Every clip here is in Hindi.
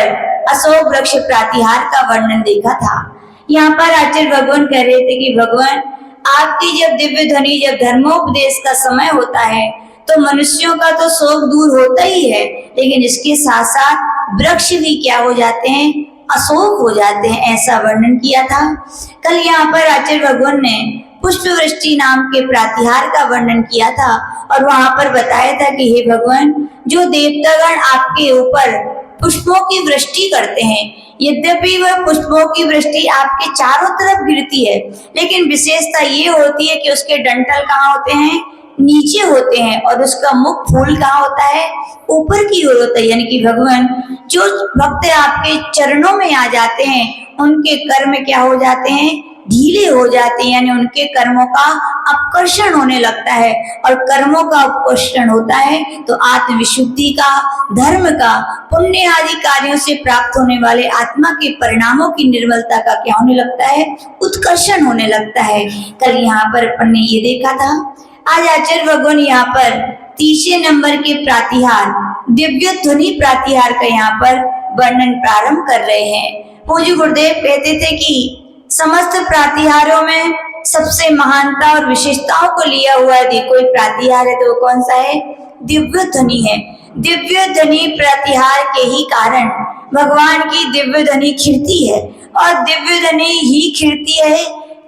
पर अशोक वृक्ष प्रातिहार का वर्णन देखा था। यहाँ पर आचार्य भगवान कह रहे थे कि भगवान, आपकी जब दिव्य ध्वनि, जब धर्मोपदेश का समय होता है तो मनुष्यों का तो शोक दूर होता ही है, लेकिन इसके साथ साथ वृक्ष भी क्या हो जाते हैं, अशोक हो जाते हैं, ऐसा वर्णन किया था। कल यहाँ पर आचार्य भगवान ने पुष्प वृष्टि नाम के प्रातिहार का वर्णन किया था और वहां पर बताया था कि हे भगवान, जो देवतागण आपके ऊपर पुष्पों की वृष्टि करते हैं, यद्यपि वह पुष्पों की वृष्टि आपके चारों तरफ गिरती है, लेकिन विशेषता ये होती है कि उसके डंठल कहाँ होते हैं, नीचे होते हैं, और उसका मुख फूल कहाँ होता है, ऊपर की ओर होता है। यानी कि भगवान, जो भक्त आपके चरणों में आ जाते हैं उनके कर्म क्या हो जाते हैं, ढीले हो जाते हैं, यानी उनके कर्मों का अपकर्षण होने लगता है, और कर्मों का अपकर्षण होता है तो आत्मविशुद्धि का, धर्म का, पुण्य आदि कार्यों से प्राप्त होने वाले आत्मा के परिणामों की निर्मलता का क्या होने लगता है, उत्कर्षण होने लगता है। कल यहाँ पर अपन ने ये देखा था। आज आचार्य भगवान यहाँ पर तीसरे नंबर के प्रातिहार, दिव्य ध्वनि प्रातिहार का यहाँ पर वर्णन प्रारंभ कर रहे हैं। पूज्य गुरुदेव कहते थे कि समस्त प्रातिहारों में सबसे महानता और विशेषताओं को लिया हुआ यदि कोई प्रातिहार है तो वो कौन सा है, दिव्य ध्वनि है। दिव्य ध्वनि प्रातिहार के ही कारण भगवान की दिव्य ध्वनि खिड़ती है, और दिव्य ध्वनि ही खिड़ती है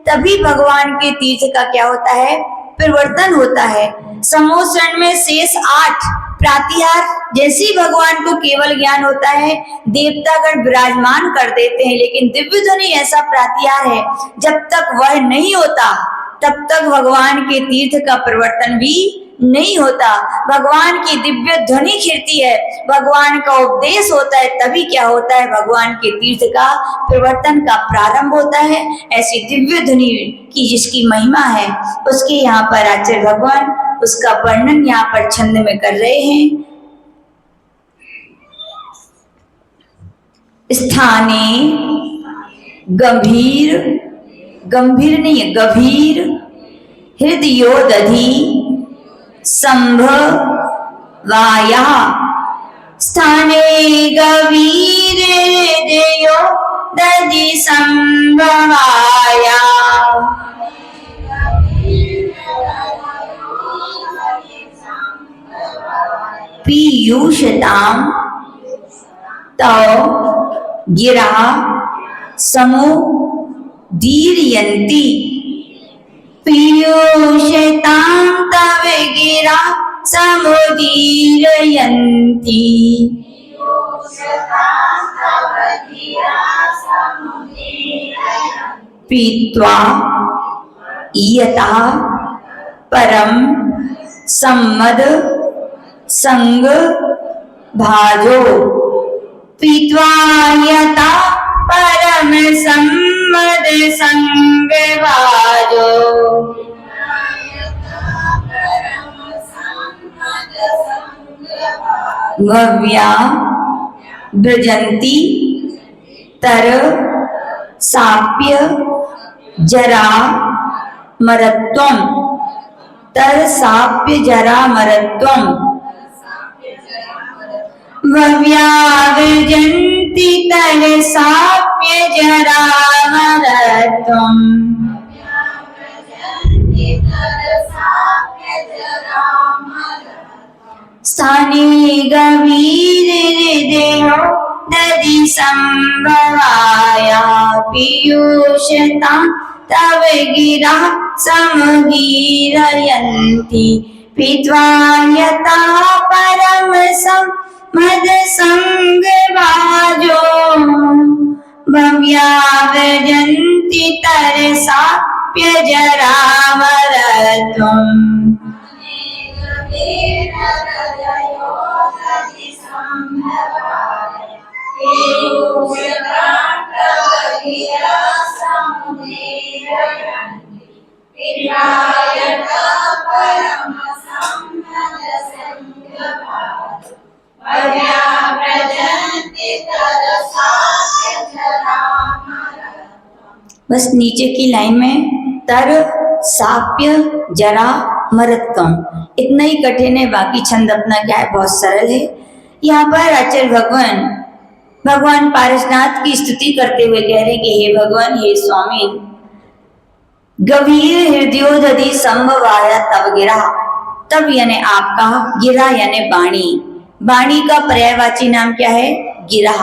तभी भगवान के तीर्थ का क्या होता है, परिवर्तन होता है। समूह शरण में शेष 8 प्रातिहार जैसे ही भगवान को केवल ज्ञान होता है देवतागण विराजमान कर देते हैं, लेकिन दिव्य ध्वनि ऐसा प्रातिहार है जब तक वह नहीं होता तब तक भगवान के तीर्थ का परिवर्तन भी नहीं होता। भगवान की दिव्य ध्वनि खिड़ती है, भगवान का उपदेश होता है, तभी क्या होता है, भगवान के तीर्थ का परिवर्तन का प्रारंभ होता है। ऐसी दिव्य ध्वनि की जिसकी महिमा है उसके यहाँ पर आचार्य भगवान उसका वर्णन यहाँ पर छंद में कर रहे हैं। स्थाने गंभीर, गंभीर नहीं है, गंभीर हृदयोदधि संभवाया, स्थाने गंभीर हृदयोदधि संभवाया, पीयूषतां तव गिरा समुदीरयन्ति, पीयूषतां तव गिरा समुदीरयन्ति, पीत्वा इयतः परम सम्मद संग भाजो, पीत्वा यथा परम सम्मद संग भाजो, भव्या ब्रजंती तर साप्य जरा मरत्वम, तर साप्य जरा मरत्वम, भव्या विजन्ति तर साप्य जरा मरत्वम, स्थाने गंभीर हृदयोदधि संभवाया, पीयूषतां तव गिरा समुदीरयन्ति, पीत्वा यथा परम सम्मद संग भाजो, भव्या व्रजन्ति तरसाप्य जरा मरत्वम्। बस नीचे की लाइन में तर साप्य जरा मरत्वम इतना ही कठिन है, बाकी छंद अपना क्या है बहुत सरल है। यहाँ पर आचार्य भगवान भगवान पारसनाथ की स्तुति करते हुए कह रहे कि हे भगवान, हे स्वामी, गंभीर हृदयोदधि संभवाया तब गिरा। तब यानी आपका, गिरा यानी वाणी, वाणी का पर्यायवाची नाम क्या है? गिरा।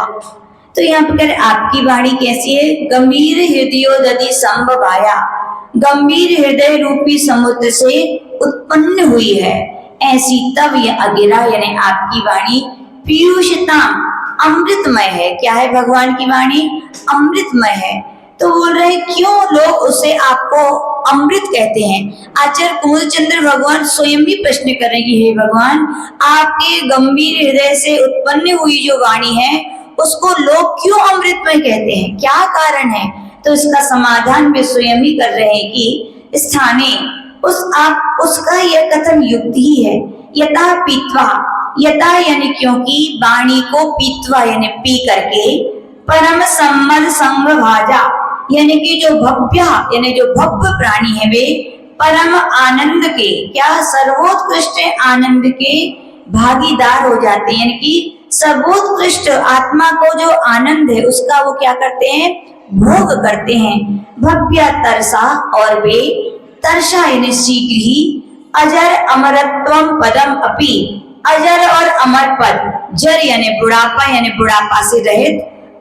तो यहाँ पर कह रहे आपकी वाणी कैसी है? गंभीर हृदयोदधि संभवाया, गंभीर हृदय रूपी समुद्र से उत्पन्न हुई है ऐसी। तब यह अगिरा यानी आपकी वाणी पीयूषताम, अमृतमय है। क्या है भगवान की वाणी? अमृतमय है। तो बोल रहे क्यों लोग उसे आपको अमृत कहते हैं? आचार्य कुमुदचंद्र भगवान स्वयं भी प्रश्न करेंगे, हे भगवान, आपके गंभीर हृदय से उत्पन्न हुई जो वाणी है उसको लोग क्यों अमृतमय कहते हैं? क्या कारण है? तो इसका समाधान वे स्वयं ही कर रहे हैं कि स्थाने उसका यह कथन युक्ति ही है। यथा पीत्वा, यथा यानी क्योंकि, वाणी को पीत्वा यानी पी करके, परम सम्मद संग भाजा यानी कि जो भव्य यानी जो भव्य प्राणी है वे परम आनंद के, क्या सर्वोत्कृष्ट आनंद के भागीदार हो जाते हैं। यानी कि सर्वोत्कृष्ट आत्मा को जो आनंद है उसका वो क्या करते हैं? भोग करते हैं। भव्य तरसा, और वे तरसा यानी शीघ्र ही, अजर अमरत्वम पदम अपि, अजर और अमर पद, जर यानी बुढ़ापा यानी बुढ़ापा से रहित,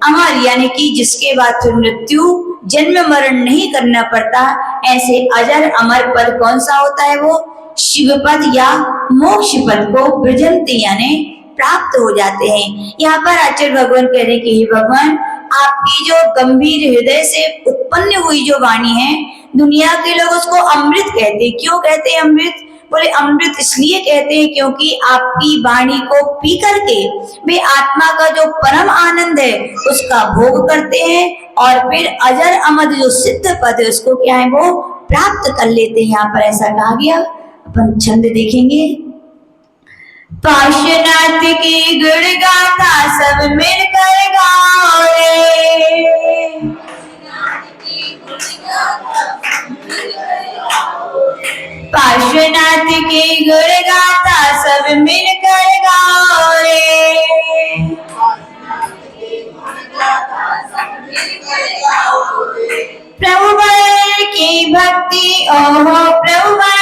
अमर यानी कि जिसके बाद फिर मृत्यु, जन्म मरण नहीं करना पड़ता, ऐसे अजर अमर पद कौन सा होता है? वो शिव पद या मोक्ष पद को वृजंती यानी प्राप्त हो जाते हैं। यहाँ पर आचार्य भगवान कह रहे कि हे भगवान, आपकी जो गंभीर हृदय से उत्पन्न हुई जो वाणी है, दुनिया के लोग उसको अमृत कहते हैं। क्यों कहते हैं अमृत? बोले अमृत इसलिए कहते हैं क्योंकि आपकी वाणी को पी करके वे आत्मा का जो परम आनंद है उसका भोग करते हैं और फिर अजर अमर जो सिद्ध पद है उसको क्या है? वो प्राप्त कर लेते हैं। यहाँ पर ऐसा कहा गया। अपन छंद देखेंगे। पार्श्वनाथ की गुण गाथा सब मिलकर गाओ रे, पार्श्वनाथ की गुण गाथा सब मिलकर गाओ रे, प्रभु वर की भक्ति, ओहो प्रभु वर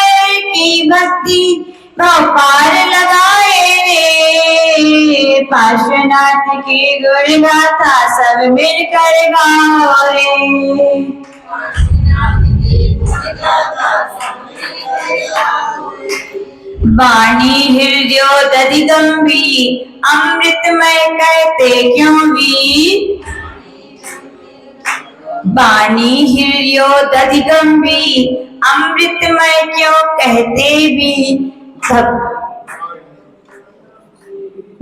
की भक्ति भाव पार लगाए रे, पार्श्वनाथ की गुण गाथा सब मिलकर गाओ रे। वाणी हृदयोदधि गंभीर अमृतमय कहते क्यों भी, वाणी हृदयोदधि गंभीर अमृतमय क्यों कहते भी।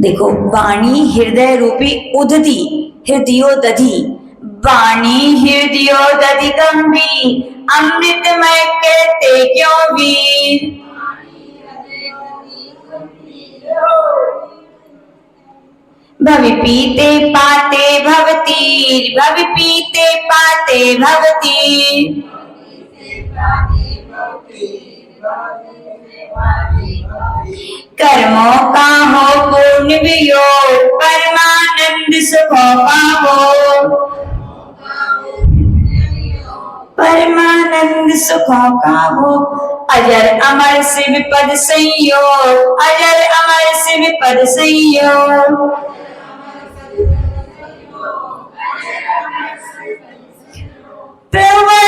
देखो, वाणी हृदय रूपी उदधि, हृदयोदधि, वाणी हृदयोदधि गंभीर अमृतमय कहते क्यों वीर। भवि पीते पाते भवतीर, भवि पीते पाते भवतीर, कर्मों का हो पूर्ण वियोग, परमानंद सुखों का हो, परमानंद सुखों का हो, अजर अमर शिव पद संयोग, अजर अमर शिव पद संयोग। प्रभु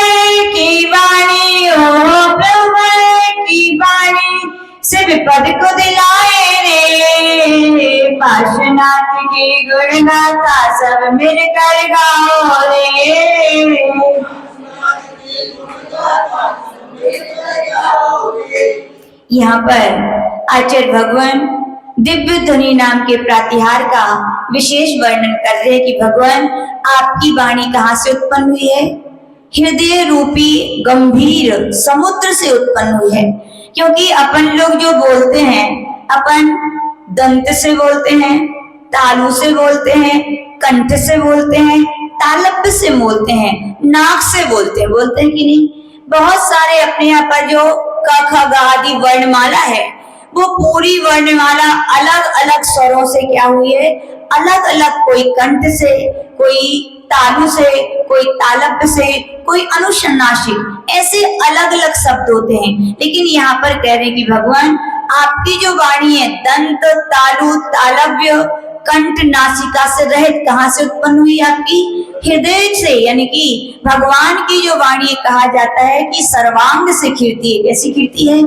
की वाणी हो, प्रभु की वाणी शिव पद को दिलाए रे, पार्श्वनाथ की गुण गाथा सब मिलकर गाओ रे। यहाँ पर आचार्य भगवान दिव्य ध्वनि नाम के प्रातिहार का विशेष वर्णन कर रहे हैं कि भगवान आपकी वाणी कहाँ से उत्पन्न हुई है? हृदय रूपी गंभीर समुद्र से उत्पन्न हुई है। क्योंकि अपन लोग जो बोलते हैं, अपन दंत से बोलते हैं, तालु से बोलते हैं, कंठ से बोलते हैं, तालब्य से बोलते हैं, नाक से बोलते हैं कि नहीं? बहुत सारे अपने यहाँ पर जो क ख ग आदि वर्णमाला है वो पूरी वर्णमाला अलग अलग स्वरों से क्या हुई है? अलग अलग, कोई कंठ से, कोई तालु से, कोई तालब्य से, कोई अनुशन्नासिक, ऐसे अलग अलग शब्द होते हैं। लेकिन यहाँ पर कह रहे हैं कि भगवान आपकी जो वाणी है दंत, तालु, तालव्य, कंठ, नासिका से रहित कहाँ से उत्पन्न हुई? आपकी हृदय से। यानी कि भगवान की जो वाणी कहा जाता है कि सर्वांग से खिलती है। कैसी खिलती है?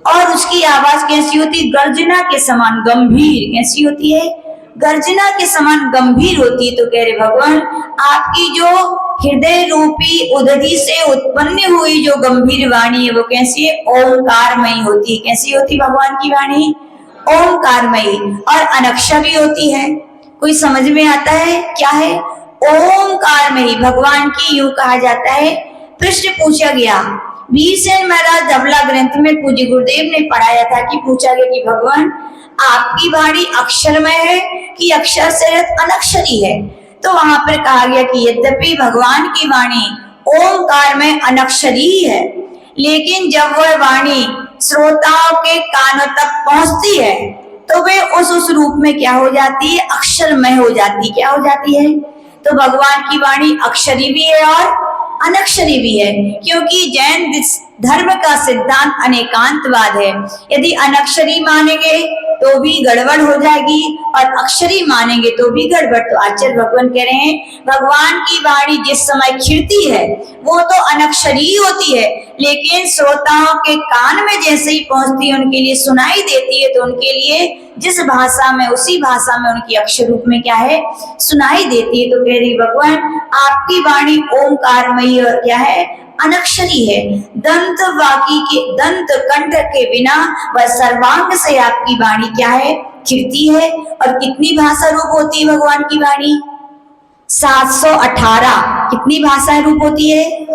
और उसकी आवाज कैसी होती? गर्जना के समान गंभीर। कैसी होती है? गर्जना के समान गंभीर होती है। तो कह रहे भगवान आपकी जो हृदय रूपी उदधि से उत्पन्न हुई जो गंभीर वाणी है वो कैसी है? ओंकारमयी होती है। कैसी होती भगवान की वाणी? ओंकारमयी। और अनक्षा भी होती है। कोई समझ में आता है क्या है? ओंकारमयी भगवान की यूं कहा जाता है। प्रश्न पूछा गया वीरसेन महाराज धवला ग्रंथ में पूज्य गुरुदेव ने पढ़ाया था कि पूछा गया कि भगवान आपकी वाणी अक्षरमय है कि अक्षर से रहित अनक्षरी है? तो वहां पर कहा गया कि यद्यपि भगवान की वाणी ओंकार में अनक्षरी है, लेकिन जब वह वाणी श्रोताओं के कानों तक पहुंचती है तो वे उस रूप में क्या हो जाती है? अक्षरमय हो जाती। क्या हो जाती है? तो भगवान की वाणी अक्षरी भी है और अनक्षरी भी है, क्योंकि जैन धर्म का सिद्धांत अनेकांतवाद है। यदि अनक्षरी मानेंगे तो भी गड़बड़ हो जाएगी और अक्षरी मानेंगे तो भी गड़बड़। तो आचार्य भगवान कह रहे हैं भगवान की वाणी जिस समय खिलती है वो तो अनक्षरी होती है, लेकिन श्रोताओं के कान में जैसे ही पहुंचती है उनके लिए सुनाई देती है, तो उनके लिए जिस भाषा में उसी भाषा में उनकी अक्षर रूप में क्या है? सुनाई देती है। तो कह रही भगवान आपकी वाणी ओंकारमयी और क्या है? अनक्षरी है। दंत वाकी के दंत कंठ के बिना वह सर्वांग से आपकी वाणी क्या है? खिलती है। और कितनी भाषा रूप होती है भगवान की वाणी? 718 कितनी भाषाएं रूप होती है?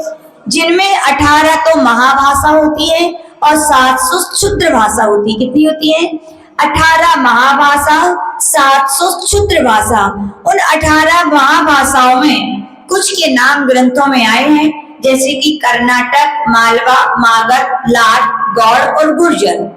जिनमें 18 तो महाभाषा होती है और 700 क्षुद्र भाषा होती है। कितनी होती है? 18 महाभाषा, 700 क्षुद्र भाषा। उन 18 महाभाषाओं में कुछ के नाम ग्रंथों में आए हैं, जैसे कि कर्नाटक, मालवा, मागध, लाट, गौड़ और गुर्जर।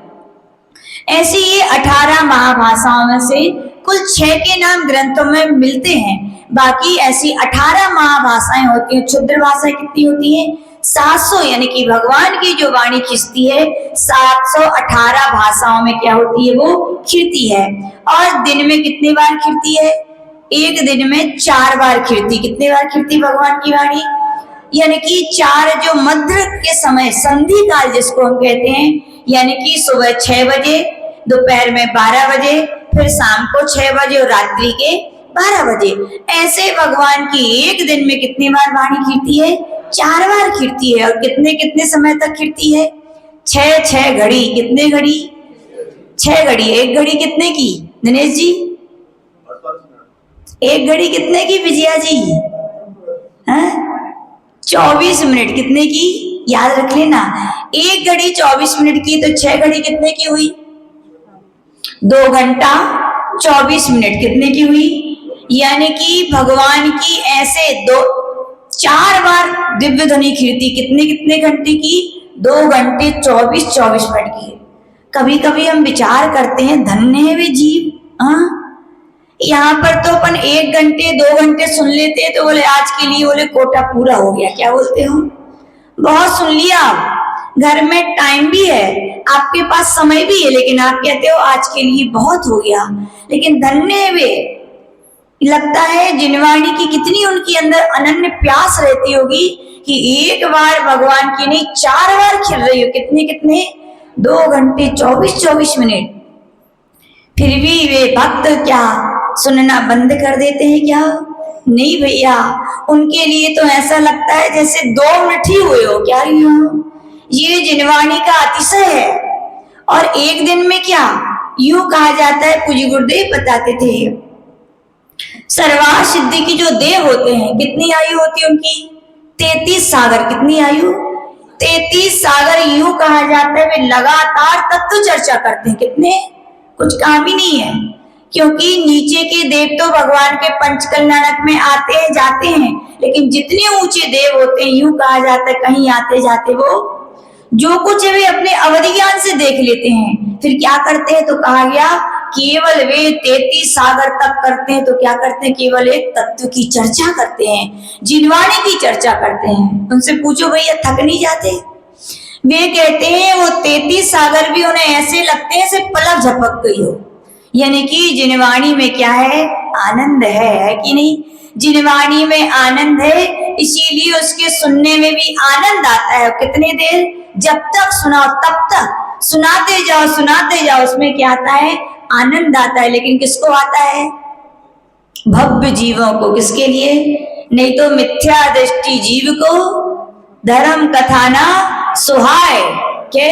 ऐसी ये 18 महाभाषाओं में से कुल 6 के नाम ग्रंथों में मिलते हैं। बाकी ऐसी 18 महाभाषाएं होती हैं। क्षुद्र भाषाएं कितनी होती हैं? 700। यानी कि भगवान की जो वाणी खिंचती है 718 भाषाओं में क्या होती है? वो खिलती है। और दिन में कितनी बार खिलती है? एक दिन में 4 बार खिलती। कितने बार खिलती भगवान की वाणी? यानी कि 4 जो मध्य के समय संधि काल जिसको हम कहते हैं, यानी कि सुबह 6 बजे, दोपहर में 12 बजे, फिर शाम को 6 बजे और रात्रि के 12 बजे। ऐसे भगवान की एक दिन में कितनी बार वाणी खिलती है? 4 बार खिलती है। और कितने कितने समय तक खिलती है? 6 घड़ी। कितने घड़ी? 6 घड़ी। एक घड़ी कितने की दिनेश जी? एक घड़ी कितने की विजया जी? 24 मिनट। कितने की? याद रख लेना। एक घड़ी 24 मिनट की, तो 6 घड़ी कितने की हुई? 2 घंटा 24 मिनट। कितने की हुई? यानी कि भगवान की ऐसे 4 बार दिव्य ध्वनि खिलती। कितने कितने घंटे की? 2 घंटे 24 मिनट की। कभी कभी हम विचार करते हैं धन्य है वे जीव। यहाँ पर तो अपन 1 घंटे 2 घंटे सुन लेते हैं तो बोले आज के लिए बोले कोटा पूरा हो गया। क्या बोलते हो? बहुत सुन लिया। घर में टाइम भी है, आपके पास समय भी है, लेकिन आप कहते हो आज के लिए बहुत हो गया। लेकिन धन्य है वे। लगता है जिनवाणी की कितनी उनके अंदर अनन्य प्यास रहती होगी कि एक बार भगवान की नहीं 4 बार खिल रही हो। कितने कितने? 2 घंटे 24 मिनट। फिर भी वे भक्त क्या सुनना बंद कर देते हैं क्या? नहीं भैया, उनके लिए तो ऐसा लगता है जैसे 2 मिनट ही हुए हो। क्या ही हो? ये जिनवाणी का अतिशय है। और एक दिन में क्या यूं कहा जाता है, पूज्य गुरुदेव बताते थे, सर्वार्थ सिद्धि की जो देव होते हैं कितनी आयु होती है उनकी? 33 सागर। कितनी आयु? 33 सागर। यूं कहा जाता है वे लगातार तत्व चर्चा करते हैं। कितने? कुछ काम ही नहीं है, क्योंकि नीचे के देव तो भगवान के पंचकल्याणक में आते हैं जाते हैं, लेकिन जितने ऊंचे देव होते हैं यूं कहा जाता है कहीं आते जाते वो जो कुछ है वे अपने अवधि ज्ञान से देख लेते हैं। फिर क्या करते हैं? तो कहा गया केवल वे 33 सागर तक करते हैं तो क्या करते हैं, केवल एक तत्व की चर्चा करते हैं, जिनवाणी की चर्चा करते हैं। उनसे पूछो भैया थक नहीं जाते? वे कहते हैं वो 33 सागर भी उन्हें ऐसे लगते हैं जैसे पलक झपक गई हो। यानी कि जिनवाणी में क्या है, आनंद है कि नहीं? जिनवाणी में आनंद है, इसीलिए उसके सुनने में भी आनंद आता है। कितने देर? जब तक सुनाओ तब तक सुनाते जाओ, उसमें क्या आता है, आनंद आता है। लेकिन किसको आता है? भव्य जीवों को। किसके लिए? नहीं तो मिथ्या दृष्टि जीव को धर्म कथा ना सुहाए के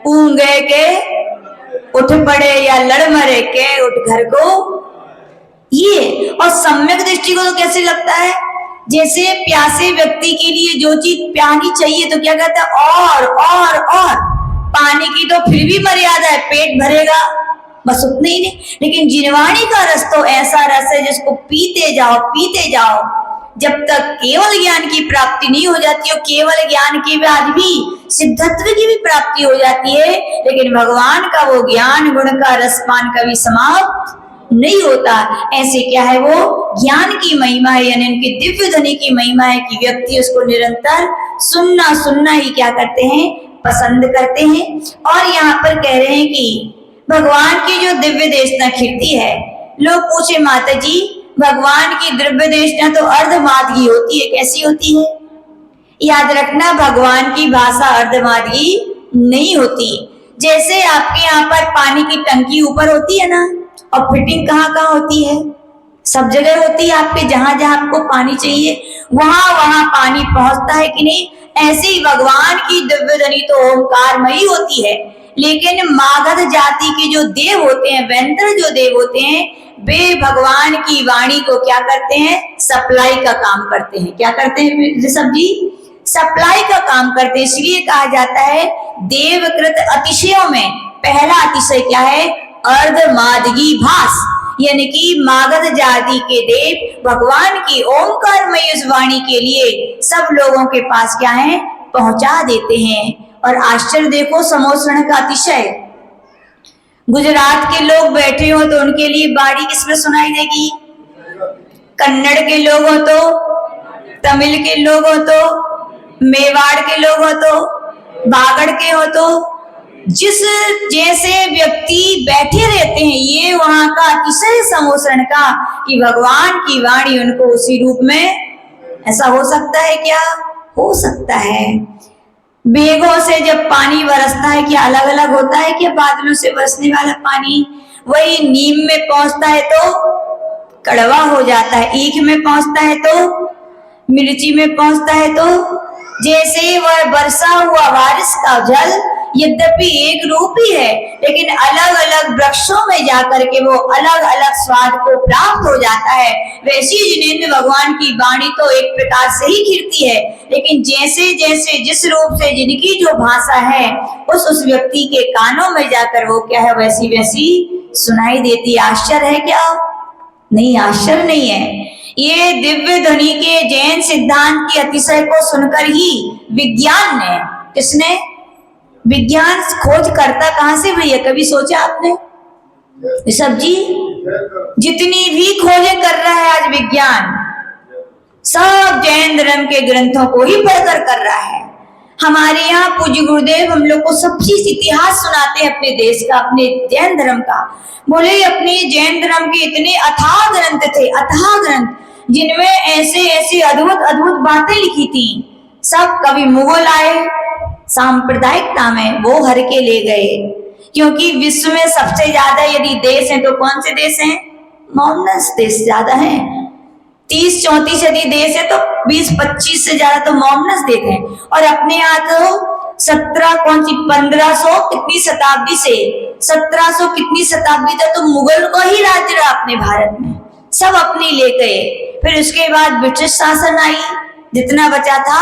ऊंगे के उठ पड़े या लड़ मरे के उठ घर को। ये और सम्यक दृष्टि को तो कैसे लगता है, जैसे प्यासे व्यक्ति के लिए जो चीज प्यानी चाहिए तो क्या कहता है, और पानी की तो फिर भी मर्यादा है, पेट भरेगा बस उतने ही नहीं। लेकिन जिनवाणी का रस तो ऐसा रस है जिसको पीते जाओ जब तक केवल ज्ञान की प्राप्ति नहीं हो जाती हो। केवल ज्ञान के बाद भी सिद्धत्व की भी प्राप्ति हो जाती है, लेकिन भगवान का वो ज्ञान गुण का रसपान कभी समाप्त नहीं होता। ऐसे क्या है, वो ज्ञान की महिमा है, यानी उनकी दिव्य ध्वनि की महिमा है कि व्यक्ति उसको निरंतर सुनना ही क्या करते हैं, पसंद करते हैं। और यहाँ पर कह रहे हैं कि भगवान की जो दिव्य देशना खिड़ती है। लोग पूछे माता जी भगवान की दिव्य देशना तो अर्धमादगी होती है, कैसी होती है? याद रखना भगवान की भाषा अर्धमादगी नहीं होती। जैसे आपके यहाँ पर पानी की टंकी ऊपर होती है ना, और फिटिंग कहाँ होती है? सब जगह होती है। आपके जहां जहां आपको पानी चाहिए वहां पानी पहुंचता है कि नहीं? ऐसे ही भगवान की दिव्य ध्वनि तो ओंकारमयी होती है, लेकिन मागध जाति के जो देव होते हैं, वैंतर जो देव होते हैं, वे भगवान की वाणी को क्या करते हैं, सप्लाई का काम करते हैं। क्या करते हैं ऋषभ जी? सप्लाई का काम करते हैं। इसलिए कहा जाता है देवकृत अतिशयों में पहला अतिशय क्या है, अर्धमादगी भास, यानी कि मागध जाति के देव भगवान की ओंकारमयी उस वाणी के लिए सब लोगों के पास क्या है, पहुंचा देते हैं। और आश्चर्य देखो समोसरण का अतिशय। गुजरात के लोग बैठे हो तो उनके लिए बाड़ी किसमें सुनाई देगी? कन्नड़ के लोग हो तो, तमिल के लोग हो तो, मेवाड़ के लोग हो तो, बागड़ के हो तो, जिस जैसे व्यक्ति बैठे रहते हैं, ये वहां का अतिशय समोसरण का कि भगवान की वाणी उनको उसी रूप में। ऐसा हो सकता है क्या? हो सकता है। मेघों से जब पानी बरसता है क्या अलग अलग होता है क्या? बादलों से बरसने वाला पानी वही नीम में पहुंचता है तो कड़वा हो जाता है, ईख में पहुंचता है तो, मिर्ची में पहुंचता है तो। जैसे वह बरसा हुआ बारिश का जल यद्यपि एक रूप ही है, लेकिन अलग अलग वृक्षों में जाकर के वो अलग अलग स्वाद को प्राप्त हो जाता है। वैसी जिनेंद्र भगवान की वाणी तो एक प्रकार से ही खिलती है, लेकिन जैसे जैसे जिस रूप से जिनकी जो भाषा है उस व्यक्ति के कानों में जाकर वो क्या है, वैसी वैसी सुनाई देती। आश्चर्य है क्या? नहीं, आश्चर्य नहीं है। ये दिव्य ध्वनि के जैन सिद्धांत के अतिशय को सुनकर ही विज्ञान ने, किसने? विज्ञान खोज करता कहां से भैया, कभी सोचा आपने? ऋषभ जी, जितनी भी खोजें कर रहा है आज विज्ञान, सब जैन धर्म के ग्रंथों को ही पढ़कर कर रहा है। हमारे यहाँ पूज्य गुरुदेव हम लोग को सब चीज इतिहास सुनाते हैं अपने देश का, अपने जैन धर्म का। बोले अपने जैन धर्म के इतने अथाह ग्रंथ थे, अथाह ग्रंथ, जिनमें ऐसे ऐसे अद्भुत अद्भुत बातें लिखी थी। सब कभी मुगल आए सांप्रदायिकता में, वो हर के ले गए, क्योंकि विश्व में सबसे ज्यादा यदि देश हैं तो कौन से देश हैं? मॉमनस देश ज्यादा हैं। 30-34 यदि देश है तो 20-25 से ज्यादा तो मॉमनस देश हैं। और अपने यहाँ तो 1500 कितनी शताब्दी से 1700 कितनी शताब्दी तक तो मुगल को ही राज्य रहा अपने भारत में, सब अपनी ले गए। फिर उसके बाद ब्रिटिश शासन आई, जितना बचा था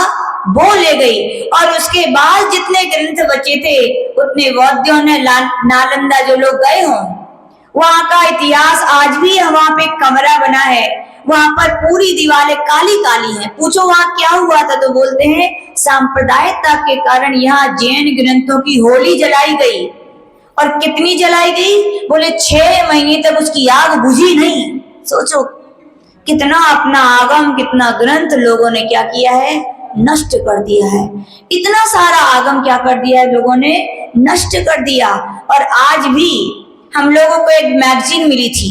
वो ले गई, और उसके बाद जितने ग्रंथ बचे थे उतने बौद्धों ने नालंदा जो लोग गए हों, वहां का इतिहास आज भी वहां पे कमरा बना है, वहां पर पूरी दीवारें काली काली हैं। पूछो वहां क्या हुआ था तो बोलते हैं सांप्रदायिकता के कारण यहाँ जैन ग्रंथों की होली जलाई गई। और कितनी जलाई गई? बोले 6 महीने तक उसकी आग बुझी नहीं। सोचो कितना अपना आगम, कितना ग्रंथ लोगों ने क्या किया है? नष्ट कर दिया है। इतना सारा आगम क्या कर दिया है लोगों ने? नष्ट कर दिया। और आज भी हम लोगों को एक मैगजीन मिली थी,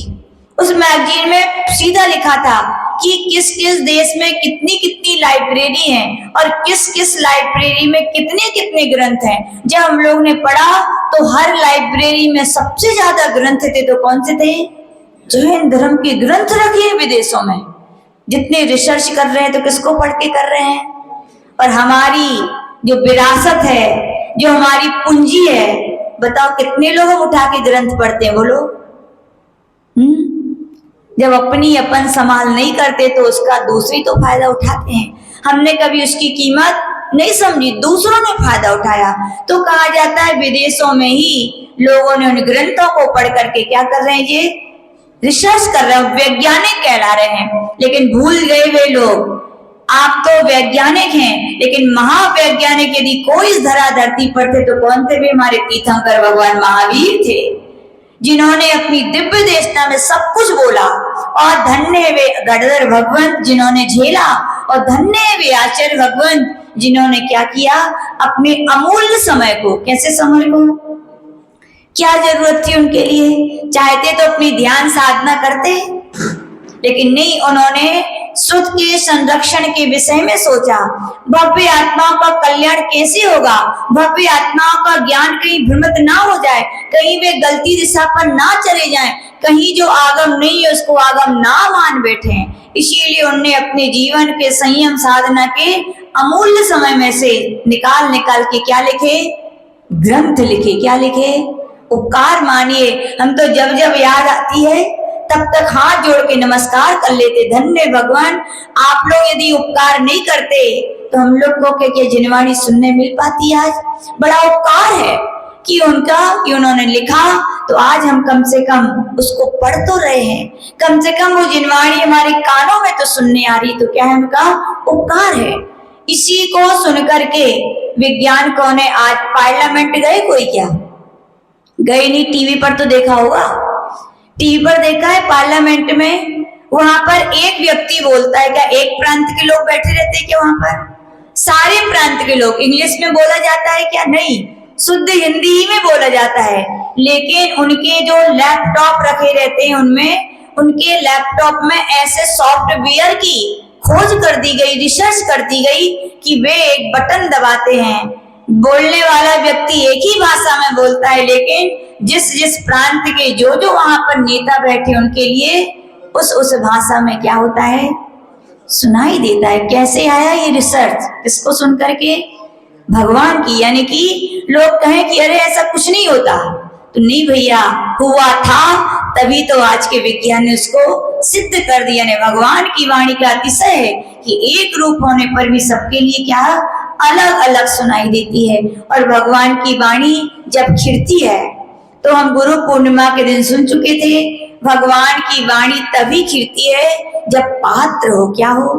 उस मैगजीन में सीधा लिखा था कि किस किस देश में कितनी कितनी लाइब्रेरी हैं और किस किस लाइब्रेरी में कितने कितने ग्रंथ हैं। जब हम लोग ने पढ़ा तो हर लाइब्रेरी में सबसे ज्यादा ग्रंथ थे तो कौन से थे? जैन धर्म के ग्रंथ रखे हैं विदेशों में। जितने रिसर्च कर रहे हैं तो किसको पढ़ के कर रहे हैं? और हमारी जो विरासत है, जो हमारी पूंजी है, बताओ कितने लोग उठा के ग्रंथ पढ़ते हैं? बोलो। जब अपनी अपन संभाल नहीं करते तो उसका दूसरी तो फायदा उठाते हैं। हमने कभी उसकी कीमत नहीं समझी, दूसरों ने फायदा उठाया। तो कहा जाता है विदेशों में ही लोगों ने उन ग्रंथों को पढ़ करके क्या कर रहे हैं? ये रिसर्च कर रहे हैं, वैज्ञानिक कहला रहे हैं। लेकिन भूल गए वे लोग, आप तो वैज्ञानिक हैं लेकिन महावैज्ञानिक यदि कोई इस धरती पर थे तो कौन थे? वे हमारे तीर्थंकर भगवान महावीर थे, जिन्होंने अपनी दिव्य देशना में सब कुछ बोला। और धन्य वे गणधर भगवंत जिन्होंने झेला, और धन्य वे आचार्य भगवंत जिन्होंने क्या किया? अपने अमूल्य समय को, कैसे समय को, क्या जरूरत थी उनके लिए? चाहते तो अपनी ध्यान साधना करते, लेकिन नहीं, उन्होंने सुध के संरक्षण के विषय में सोचा। भव्य आत्माओं का कल्याण कैसे होगा? भव्य आत्माओं का ज्ञान कहीं भ्रमित ना हो जाए, कहीं वे गलती दिशा पर ना चले जाएं, कहीं जो आगम नहीं है उसको आगम ना मान बैठे। इसीलिए उन्होंने अपने जीवन के संयम साधना के अमूल्य समय में से निकाल निकाल के क्या लिखे? ग्रंथ लिखे। क्या लिखे? उपकार मानिए। हम तो जब जब याद आती है तब तक हाथ जोड़ के नमस्कार कर लेते, धन्य भगवान, आप लोग यदि उपकार नहीं करते तो हम लोग को क्या जिनवाणी सुनने मिल पाती? आज बड़ा उपकार है कि उन्होंने लिखा तो आज हम कम से कम उसको पढ़ तो रहे हैं, कम से कम वो जिनवाणी हमारे कानों में तो सुनने आ रही। तो क्या है? उनका उपकार है। इसी को सुन करके वैज्ञानिकों ने आज पार्लियामेंट गए, कोई क्या गए नहीं, टीवी पर तो देखा होगा, टीवी पर देखा है पार्लियामेंट में। वहां पर एक व्यक्ति बोलता है, क्या एक प्रांत के लोग बैठे रहते हैं क्या वहां पर? सारे प्रांत के लोग। इंग्लिश में बोला जाता है क्या? नहीं, शुद्ध हिंदी ही में बोला जाता है। लेकिन उनके जो लैपटॉप रखे रहते हैं उनमें, उनके लैपटॉप में ऐसे सॉफ्टवेयर की खोज कर दी गई, रिसर्च कर दी गई कि वे एक बटन दबाते हैं, बोलने वाला व्यक्ति एक ही भाषा में बोलता है, लेकिन जिस जिस प्रांत के जो जो वहां पर नेता बैठे उनके लिए उस भाषा में क्या होता है? सुनाई देता है। कैसे आया ये रिसर्च? किसको सुन करके? भगवान की। यानी कि लोग कहें कि अरे ऐसा कुछ नहीं होता, तो नहीं भैया, हुआ था, तभी तो आज के विज्ञान ने उसको सिद्ध कर दिया। ने भगवान की वाणी का अतिशय है कि एक रूप होने पर भी सबके लिए क्या अलग अलग सुनाई देती है। और भगवान की वाणी जब खिड़ती है, तो हम गुरु पूर्णिमा के दिन सुन चुके थे, भगवान की वाणी तभी खिड़ती है जब पात्र हो, क्या हो?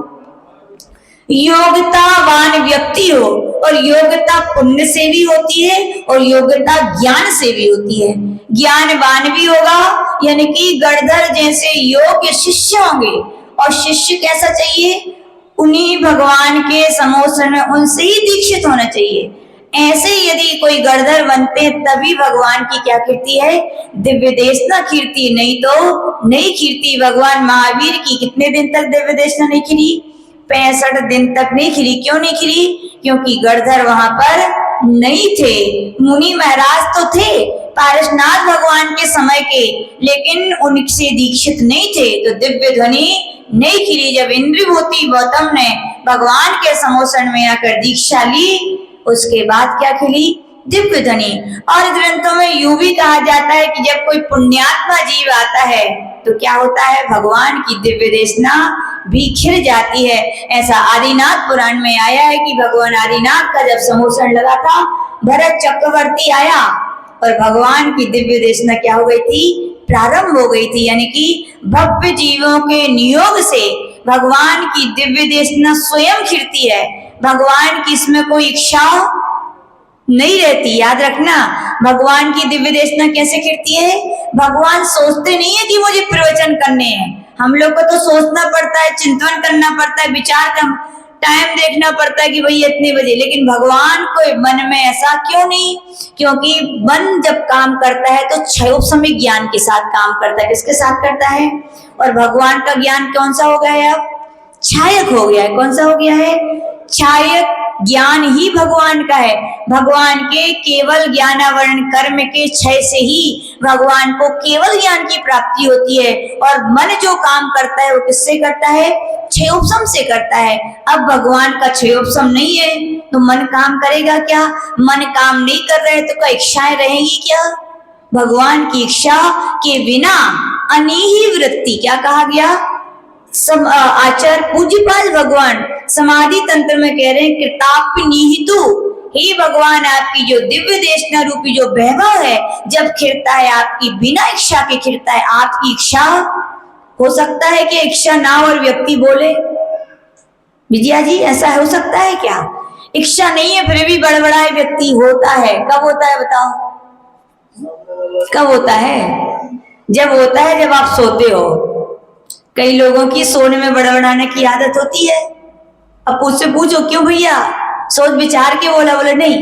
योग्यतावान व्यक्ति हो। और योग्यता पुण्य से भी होती है और योग्यता ज्ञान से भी होती है। ज्ञानवान भी होगा, यानी कि गणधर जैसे योग्य शिष्य होंगे। और शिष्य कैसा चाहिए? उन्हीं भगवान के समोसन में उनसे ही दीक्षित होना चाहिए। ऐसे यदि कोई गणधर बनते तभी भगवान की क्या कीर्ति है? दिव्य देशना कीर्ति, नहीं तो नहीं कीर्ति। भगवान महावीर की कितने दिन तक दिव्य देशना नहीं खिली? 65 दिन तक नहीं खिली। क्यों नहीं खिली? क्योंकि गणधर वहां पर नहीं थे। मुनि महाराज तो थे पारसनाथ भगवान के समय के, लेकिन उनसे दीक्षित नहीं थे, तो दिव्य ध्वनि नहीं खिली। जब इंद्रभूति गौतम ने भगवान के समोसन में आकर दीक्षा ली, उसके बाद क्या खिली? दिव्य ध्वनि। और ग्रंथों में यूं भी कहा जाता है कि जब कोई पुण्यात्मा जीव आता है तो क्या होता है? भगवान की दिव्य देशना भी खिल जाती है। ऐसा आदिनाथ पुराण में आया है कि भगवान आदिनाथ का जब समोसन लगा था, भरत चक्रवर्ती आया और भगवान की दिव्य देशना क्या हो गई थी? प्रारंभ हो गई थी। यानी कि भव्य जीवों के नियोग से भगवान की दिव्य देशना स्वयं खिलती है। भगवान की इसमें कोई इच्छा नहीं रहती। याद रखना, भगवान की दिव्य देशना कैसे खिलती है? भगवान सोचते नहीं है कि मुझे प्रवचन करने हैं। हम लोग को तो सोचना पड़ता है, चिंतन करना पड़ता है, विचार कर, टाइम देखना पड़ता है कि भाई इतने बजे। लेकिन भगवान को मन में ऐसा क्यों नहीं? क्योंकि मन जब काम करता है तो क्षयोपशमी ज्ञान के साथ काम करता है। किसके साथ करता है? और भगवान का ज्ञान कौन सा हो गया है? अब छायक हो गया है। कौन सा हो गया है? छायक ज्ञान ही भगवान का है। भगवान के केवल ज्ञानावरण कर्म के क्षय से ही भगवान को केवल ज्ञान की प्राप्ति होती है। और मन जो काम करता है वो किससे करता है? क्षयोपशम से करता है। अब भगवान का क्षयोपशम नहीं है तो मन काम करेगा क्या? मन काम नहीं कर रहे तो क्या इच्छाएं रहेंगी क्या? भगवान की इच्छा के बिना अनीही वृत्ति, क्या कहा गया? आचार्य पूज्यपाल भगवान समाधि तंत्र में कह रहे हैं कृतापि निहितु। हे भगवान, आपकी जो दिव्य देशना रूपी जो वैभव है जब खिलता है आपकी बिना इच्छा के खिलता है। आपकी इच्छा हो सकता है कि इच्छा ना और व्यक्ति बोले? विजया जी, ऐसा हो सकता है क्या? इच्छा नहीं है फिर भी बड़बड़ाए व्यक्ति होता है। कब होता है बताओ? कब होता है? जब होता है जब आप सोते हो। कई लोगों की सोने में बड़बड़ाने की आदत होती है। अब उससे पूछो क्यों भैया, सोच विचार के बोला? बोले नहीं।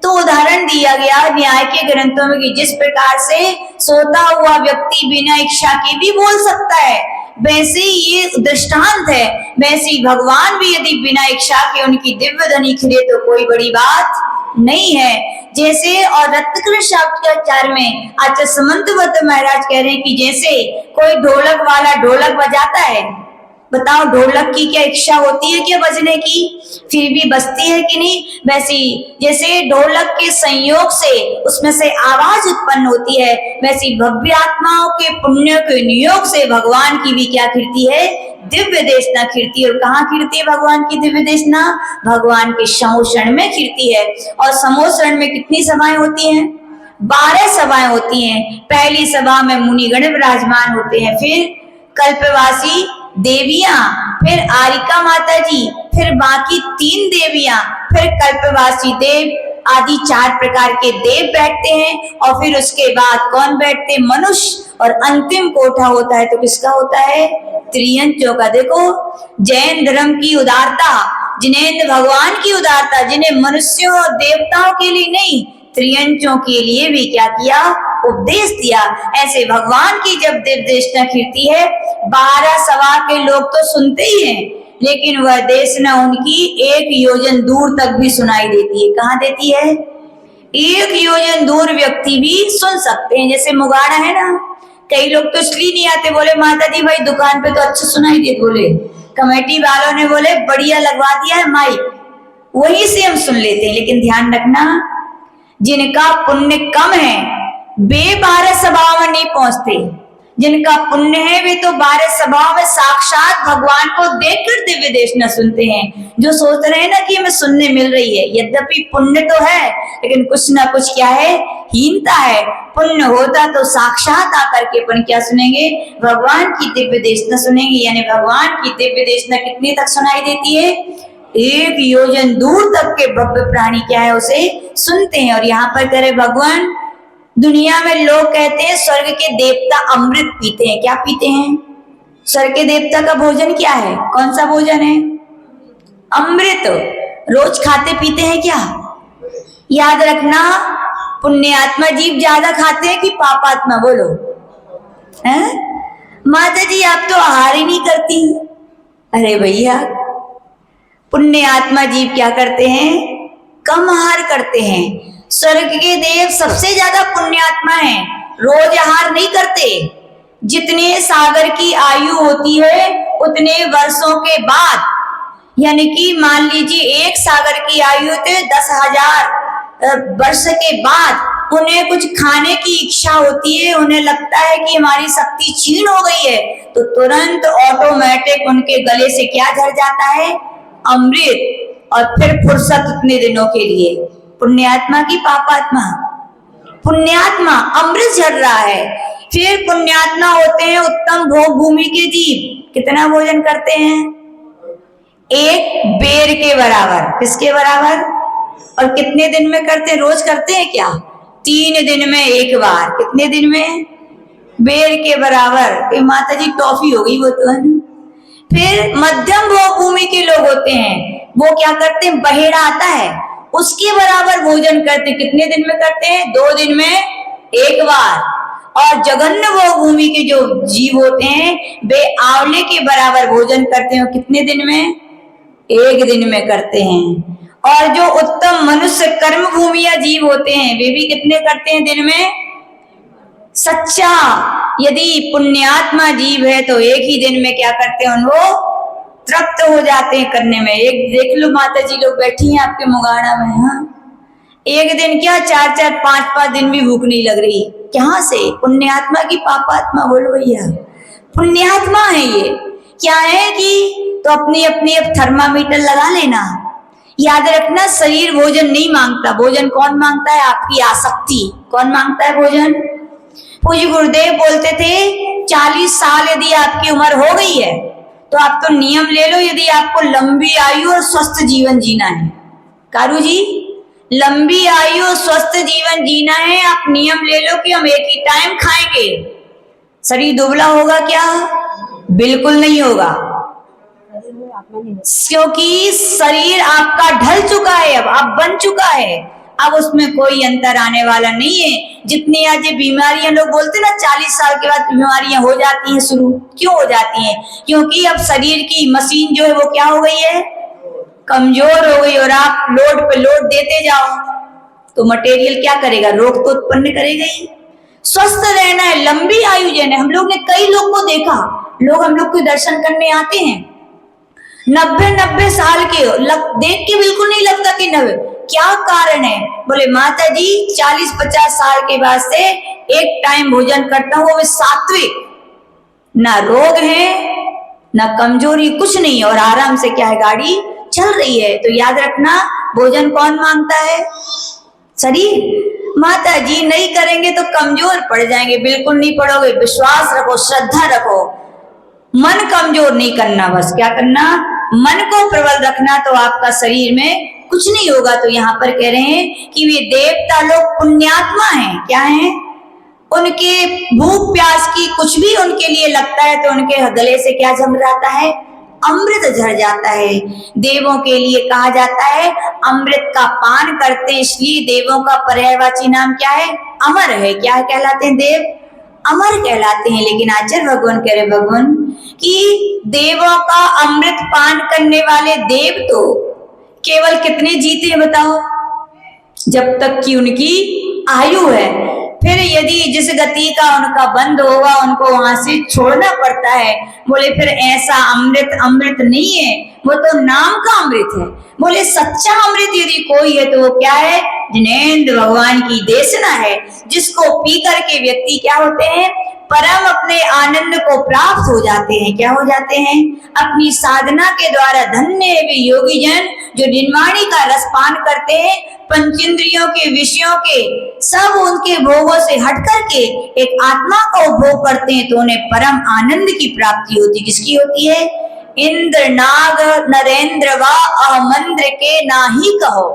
तो उदाहरण दिया गया न्याय के ग्रंथों में कि जिस प्रकार से सोता हुआ व्यक्ति बिना इच्छा के भी बोल सकता है, वैसे ये दृष्टांत है। वैसे भगवान भी यदि बिना इच्छा के उनकी दिव्य ध्वनि खिले तो कोई बड़ी बात नहीं है। जैसे और रत्नकृष्ण शास्त्राचार्य में आचार्य समंतवत महाराज कह रहे हैं कि जैसे कोई ढोलक वाला ढोलक बजाता है, बताओ ढोलक की क्या इच्छा होती है क्या बजने की? फिर भी बजती है कि नहीं? वैसे जैसे ढोलक के संयोग से उसमें से आवाज उत्पन्न होती है, वैसी भव्य आत्माओं के पुण्य के नियोग से भगवान की भी क्या खिलती है? दिव्य देशना खिलती है। और कहाँ खिलती है भगवान की दिव्य देशना? भगवान के समोषण में खिलती है। और समोषण में कितनी सभाएं होती हैं? 12 सभाएं होती हैं। पहली सभा में मुनिगण विराजमान होते हैं, फिर कल्पवासी देवियां, फिर आरिका माता जी, फिर बाकी 3 देवियां, फिर कल्पवासी देव आदि 4 प्रकार के देव बैठते हैं। और फिर उसके बाद कौन बैठते? मनुष्य। और अंतिम कोठा होता है तो किसका होता है? त्रियंचों का। देखो जैन धर्म की उदारता, जिनेंद्र भगवान की उदारता, जिन्हें मनुष्यों और देवताओं के लिए नहीं त्रियंचों के लिए भी क्या किया? उपदेश दिया। ऐसे भगवान की जब दिव्य देशना खिलती है 12 सभा के लोग तो सुनते ही हैं, लेकिन वह देशना उनकी 1 योजन दूर तक भी सुनाई देती है। कहाँ देती है? 1 योजन दूर व्यक्ति भी सुन सकते हैं। जैसे मुगाड़ा है ना, कई लोग तो इसलिए नहीं आते, बोले माता जी भाई दुकान पे तो अच्छा सुनाई दे, बोले कमेटी वालों ने बोले बढ़िया लगवा दिया है माइक, वहीं से हम सुन लेते हैं। लेकिन ध्यान रखना, जिनका पुण्य कम है वे 12 सभाओं में नहीं पहुंचते। जिनका पुण्य है वे तो 12 सभाओं में साक्षात भगवान को देखकर दिव्य देशना सुनते हैं। जो सोच रहे हैं ना कि हमें सुनने मिल रही है, यद्यपि पुण्य तो है लेकिन कुछ ना कुछ क्या है? हीनता है। पुण्य होता तो साक्षात आकर के अपन क्या सुनेंगे? भगवान की दिव्य देशना सुनेंगे। यानी भगवान की दिव्य देशना कितने तक सुनाई देती है? 1 योजन दूर तक के भव्य प्राणी क्या है उसे सुनते हैं। और यहाँ पर करे भगवान, दुनिया में लोग कहते हैं स्वर्ग के देवता अमृत पीते हैं। क्या पीते हैं? स्वर्ग के देवता का भोजन क्या है? कौन सा भोजन है? अमृत। रोज खाते पीते हैं क्या? याद रखना, पुण्यात्मा जीव ज्यादा खाते हैं कि पापात्मा? बोलो हैं? माता जी आप तो आहार ही नहीं करती। अरे भैया, पुण्यात्मा जीव क्या करते हैं? कम आहार करते हैं। स्वर्ग के देव सबसे ज्यादा पुण्यात्मा हैं, रोज आहार नहीं करते। जितने सागर की आयु होती है उतने वर्षों के बाद, यानी कि मान लीजिए 1 सागर की आयु थे 10,000 वर्ष के बाद उन्हें कुछ खाने की इच्छा होती है, उन्हें लगता है कि हमारी शक्ति क्षीण हो गई है, तो तुरंत ऑटोमेटिक उनके गले से क्या झड़ जाता है? अमृत। और फिर फुर्सत उतने दिनों के लिए। पुण्यात्मा की पापात्मा? पुण्यात्मा अमृत झड़ रहा है। फिर पुण्यात्मा होते हैं उत्तम भोग भूमि के जीव। कितना भोजन करते हैं? 1 बेर के बराबर। किसके बराबर? और कितने दिन में करते हैं? रोज करते हैं क्या? 3 दिन में एक बार। कितने दिन में? बेर के बराबर। कि माता जी टॉफी हो गई वो तो है ना। फिर मध्यम भोग भूमि के लोग होते हैं, वो क्या करते हैं? बहेड़ा आता है उसके बराबर भोजन करते। कितने दिन में करते हैं? 2 दिन में एक बार। और जघन्य भोग भूमि के जो जीव होते हैं वे आंवले के बराबर भोजन करते हैं। कितने दिन में? 1 दिन में करते हैं। और जो उत्तम मनुष्य कर्म भूमिया जीव होते हैं वे भी कितने करते हैं दिन में? सच्चा यदि पुण्यात्मा जीव है तो 1 ही दिन में क्या करते हैं? वो तृप्त हो जाते हैं करने में। एक देख लो माता जी लोग बैठी हैं आपके मुगाड़ा में, हाँ 1 दिन क्या 4-4 5-5 दिन भी भूख नहीं लग रही। कहां से? पुण्यात्मा की पापात्मा? बोलो भैया, पुण्यात्मा है ये। क्या है कि तो अपनी अपनी अब थर्मामीटर लगा लेना। याद रखना शरीर भोजन नहीं मांगता। भोजन कौन मांगता है? आपकी आसक्ति। कौन मांगता है भोजन? पूज्य गुरुदेव बोलते थे 40 साल यदि आपकी उम्र हो गई है तो आप तो नियम ले लो, यदि आपको लंबी आयु और स्वस्थ जीवन जीना है, कारू जी लंबी आयु और स्वस्थ जीवन जीना है, आप नियम ले लो कि हम 1 ही टाइम खाएंगे। शरीर दुबला होगा क्या? बिल्कुल नहीं होगा, क्योंकि शरीर आपका ढल चुका है, अब आप बन चुका है, अब उसमें कोई अंतर आने वाला नहीं है। जितनी आज ये बीमारियां लोग बोलते ना 40 साल के बाद बीमारियां हो जाती हैं शुरू, क्यों हो जाती हैं? क्योंकि अब शरीर की मशीन जो है वो क्या हो गई है? कमजोर हो गई। और आप लोड पे लोड देते जाओ तो मटेरियल क्या करेगा? रोग तो उत्पन्न करेगा ही। स्वस्थ रहना है, लंबी आयु जीना है। हम लोग ने कई लोग को देखा, लोग हम लोग को दर्शन करने आते हैं 90-90 साल के, देख के बिल्कुल नहीं लगता कि 90। क्या कारण है? बोले माता जी 40-50 साल के बाद से 1 टाइम भोजन करता हूं, वो सात्विक, ना रोग है ना कमजोरी, कुछ नहीं, और आराम से क्या है गाड़ी चल रही है। तो याद रखना भोजन कौन मांगता है? शरीर। माता जी नहीं करेंगे तो कमजोर पड़ जाएंगे। बिल्कुल नहीं पड़ोगे, विश्वास रखो, श्रद्धा रखो, मन कमजोर नहीं करना। बस क्या करना? मन को प्रबल रखना, तो आपका शरीर में कुछ नहीं होगा। तो यहाँ पर कह रहे हैं कि वे देवता लोग पुण्यात्मा हैं। क्या हैं? उनके भूख प्यास की कुछ भी उनके लिए लगता है तो उनके गले से क्या जम जाता है? अमृत झड़ जाता है। देवों के लिए कहा जाता है अमृत का पान करते, इसलिए देवों का पर्यायवाची नाम क्या है? अमर है। क्या कहलाते हैं? देव अमर कहलाते हैं। लेकिन आचार्य भगवान कह रहे भगवान कि देवों का अमृत पान करने वाले देव तो केवल कितने जीते हैं बताओ? जब तक कि उनकी आयु है। फिर यदि जिस गति का उनका बंद होगा उनको वहां से छोड़ना पड़ता है। बोले फिर ऐसा अमृत अमृत नहीं है, वो तो नाम का अमृत है। बोले सच्चा अमृत यदि कोई है तो वो क्या है? जिनेंद्र भगवान की देशना है, जिसको पी करके व्यक्ति क्या होते हैं? परम अपने आनंद को प्राप्त हो जाते हैं। क्या हो जाते हैं? अपनी साधना के द्वारा धन्य वे योगी जन जो निर्वाणी का रस पान करते हैं, पंचेंद्रियों के विषयों के सब उनके भोगों से हट करके एक आत्मा का उपभोग करते हैं, तो उन्हें परम आनंद की प्राप्ति होती। किसकी होती है? इंद्र नाग नरेंद्र व अहमंद्र के नाही कहो।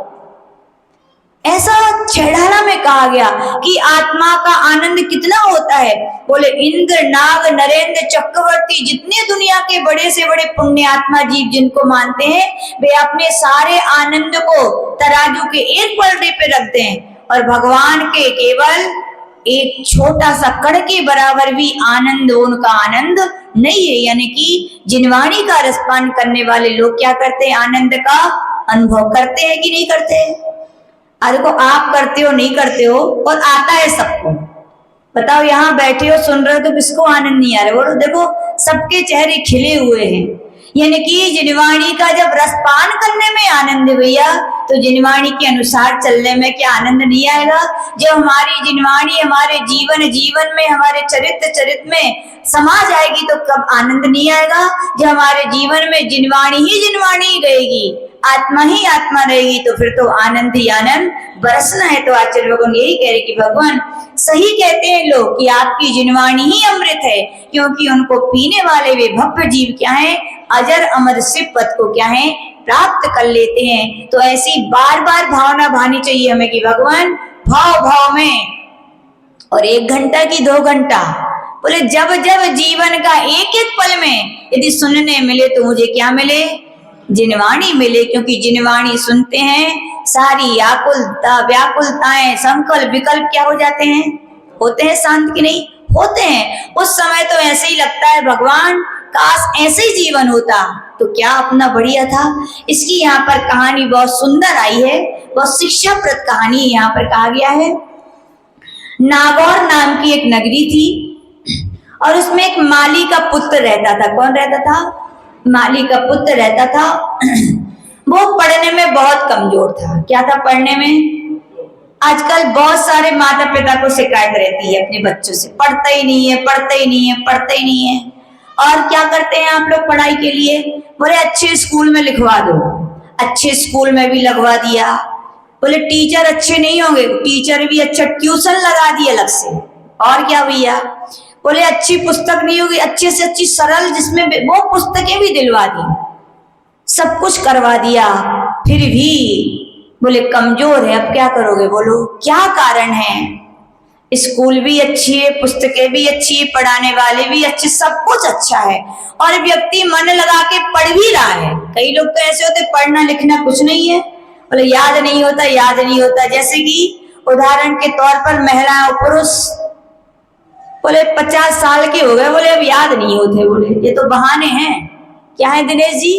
ऐसा छेड़ाला में कहा गया कि आत्मा का आनंद कितना होता है। बोले इंद्र नाग नरेंद्र चक्रवर्ती जितने दुनिया के बड़े से बड़े पुण्यात्मा जीव जिनको मानते हैं, वे अपने सारे आनंद को तराजू के एक पलड़े पे रखते हैं, और भगवान के केवल एक छोटा सा कण के बराबर भी आनंद उनका आनंद नहीं है। यानी कि जिनवाणी का रसपान करने वाले लोग क्या करते हैं? आनंद का अनुभव करते हैं कि नहीं करते? देखो आप करते हो नहीं करते हो, और आता है सबको। बताओ यहाँ बैठे हो सुन रहे हो तो किसको आनंद नहीं आ रहा? बोलो देखो सबके चेहरे खिले हुए हैं। यानी कि जिनवाणी का जब रसपान करने में आनंद है भैया, तो जिनवाणी के अनुसार चलने में क्या आनंद नहीं आएगा? जब हमारी जिनवाणी हमारे जीवन में हमारे चरित्र में समा जाएगी तो कब आनंद नहीं आएगा? जब हमारे जीवन में जिनवाणी ही रहेगी, आत्मा ही आत्मा रहेगी तो फिर तो आनंद ही आनंद बरसना है। तो आचार्य भगवान यही कह रहे कि भगवान सही कहते हैं लोग कि आपकी जिनवाणी ही अमृत है, क्योंकि उनको पीने वाले वे भव्य जीव क्या है, अजर अमर शिव पद को क्या है, प्राप्त कर लेते हैं। तो ऐसी बार बार भावना भानी चाहिए हमें कि भगवान भाव भाव में, और 1 घंटा की 2 घंटा बोले जब जब जीवन का एक एक पल में यदि सुनने मिले तो मुझे क्या मिले, जिनवाणी मिले। क्योंकि जिनवाणी सुनते हैं सारी आकुलता व्याकुलताएं संकल्प विकल्प क्या हो जाते हैं, होते हैं शांत की नहीं होते हैं। उस समय तो ऐसे ही लगता है भगवान काश ऐसे ही जीवन होता तो क्या अपना बढ़िया था। इसकी यहाँ पर कहानी बहुत सुंदर आई है, बहुत शिक्षाप्रद कहानी यहाँ पर कहा गया है। नागौर नाम की एक नगरी थी और उसमें एक माली का पुत्र रहता था। कौन रहता था, माली का पुत्र रहता था। वो पढ़ने में बहुत कमजोर था। क्या था पढ़ने में, आजकल बहुत सारे माता पिता को शिकायत रहती है अपने बच्चों से, पढ़ता ही नहीं है पढ़ता ही नहीं है पढ़ता ही नहीं है। और क्या करते हैं आप लोग पढ़ाई के लिए, बोले अच्छे स्कूल में लिखवा दो, अच्छे स्कूल में भी लगवा दिया। बोले टीचर अच्छे नहीं होंगे, टीचर भी अच्छा ट्यूशन लगा दिया अलग से। और क्या भैया, बोले अच्छी पुस्तक नहीं होगी, अच्छे से अच्छी सरल जिसमें वो पुस्तकें भी दिलवा दी, सब कुछ करवा दिया, फिर भी बोले कमजोर है। अब क्या करोगे, बोलो क्या कारण है। स्कूल भी अच्छी है, पुस्तकें भी अच्छी है, पढ़ाने वाले भी अच्छे, सब कुछ अच्छा है और व्यक्ति मन लगा के पढ़ भी रहा है। कई लोग तो ऐसे होते पढ़ना लिखना कुछ नहीं है, बोले याद नहीं होता याद नहीं होता। जैसे कि उदाहरण के तौर पर महिला और पुरुष, बोले 50 साल के हो गए, बोले अब याद नहीं होते। बोले ये तो बहाने हैं। क्या है दिनेश जी,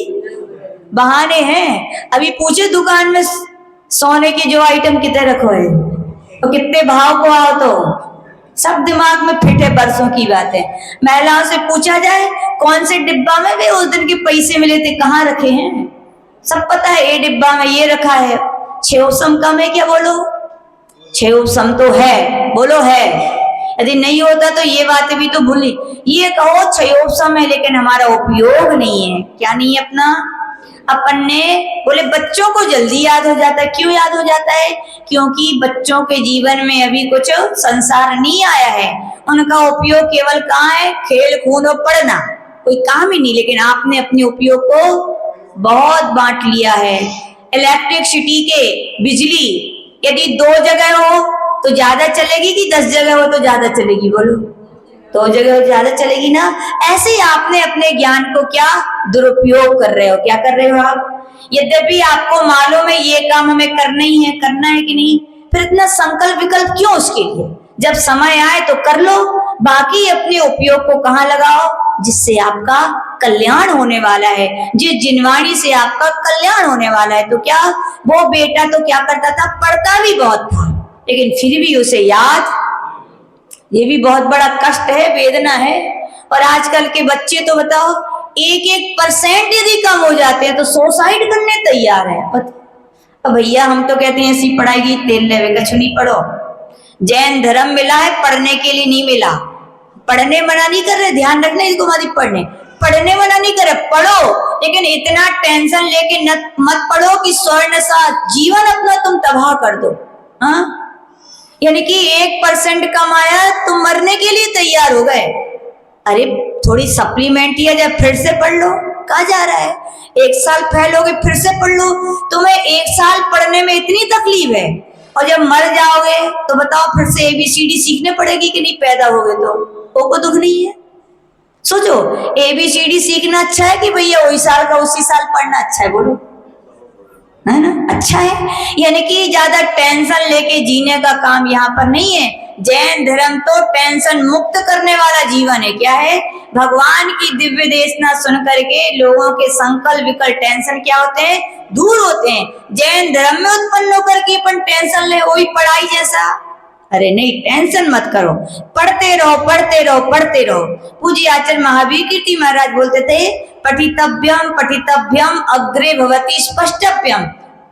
बहाने हैं। अभी पूछे दुकान में सोने के जो आइटम कितने रखो है तो कितने भाव को आओ तो सब दिमाग में फिट है, बरसों की बात है। महिलाओं से पूछा जाए कौन से डिब्बा में वे उस दिन के पैसे मिले थे कहाँ रखे हैं, सब पता है। ये डिब्बा में ये रखा है। 6 सम कम है क्या, बोलो 6 सम तो है, बोलो है। यदि नहीं होता तो ये बातें भी तो भूली। ये कहो 6 सम है लेकिन हमारा उपयोग नहीं है। क्या नहीं है अपना, अपन ने बोले बच्चों को जल्दी याद हो जाता है। क्यों याद हो जाता है, क्योंकि बच्चों के जीवन में अभी कुछ संसार नहीं आया है। उनका उपयोग केवल कहाँ है, खेल कूद और पढ़ना, कोई काम ही नहीं। लेकिन आपने अपने उपयोग को बहुत बांट लिया है। इलेक्ट्रिसिटी के बिजली यदि 2 जगह हो तो ज्यादा चलेगी कि 10 जगह हो तो ज्यादा चलेगी, बोलो 2 जगह हो ज्यादा चलेगी ना। ऐसे ही आपने अपने ज्ञान को क्या दुरुपयोग कर रहे हो। क्या कर रहे हो आप, यद्यपि आपको मालूम है ये काम हमें करना ही है, करना है कि नहीं, फिर इतना संकल्प विकल्प क्यों उसके लिए। जब समय आए तो कर लो, बाकी अपने उपयोग को कहाँ लगाओ जिससे आपका कल्याण होने वाला है, जिस जिनवाणी से आपका कल्याण होने वाला है। तो क्या वो बेटा तो क्या करता था, पढ़ता भी बहुत था लेकिन फिर भी उसे याद, ये भी बहुत बड़ा कष्ट है, वेदना है। और आजकल के बच्चे तो बताओ 1% यदि कम हो जाते हैं तो सुसाइड करने तैयार है। अब भैया हम तो कहते हैं ऐसी पढ़ाई की तेल लेवे कछु नहीं, पढ़ो। जैन धर्म मिला है, पढ़ने के लिए नहीं मिला। पढ़ने मना नहीं कर रहे, ध्यान रखना इसको, मादी पढ़ने मना नहीं कर रहे, पढ़ो लेकिन इतना टेंशन लेके मत पढ़ो कि स्वर्ण सा जीवन अपना तुम तबाह कर दो। हाँ, यानी कि 1% कमाया तुम मरने के लिए तैयार हो गए। अरे थोड़ी सप्लीमेंट किया जाए, फिर से पढ़ लो, कहाँ जा रहा है। 1 साल फेल हो गए फिर से पढ़ लो। तुम्हें 1 साल पढ़ने में इतनी तकलीफ है और जब मर जाओगे तो बताओ फिर से ABCD सीखने पड़ेगी कि नहीं, पैदा हो गए तो को दुख नहीं है। सोचो ABCD सीखना अच्छा है कि भैया वही साल का उसी साल पढ़ना अच्छा है, बोलो है ना, अच्छा है। यानी कि ज्यादा टेंशन लेके जीने का काम यहाँ पर नहीं है। जैन धर्म तो टेंशन मुक्त करने वाला जीवन है। क्या है, भगवान की दिव्य देशना सुन करके लोगों के संकल्प विकल्प टेंशन क्या होते हैं, दूर होते हैं। जैन धर्म में उत्पन्न होकर के अपन टेंशन ले, वही पढ़ाई जैसा। अरे नहीं, टेंशन मत करो, पढ़ते रहो पढ़ते रहो पढ़ते रहो। पूज्य आचार्य महावीर कीर्ति महाराज बोलते थे, पठितव्यम पठितव्यम अग्रे भवति स्पष्टव्यम।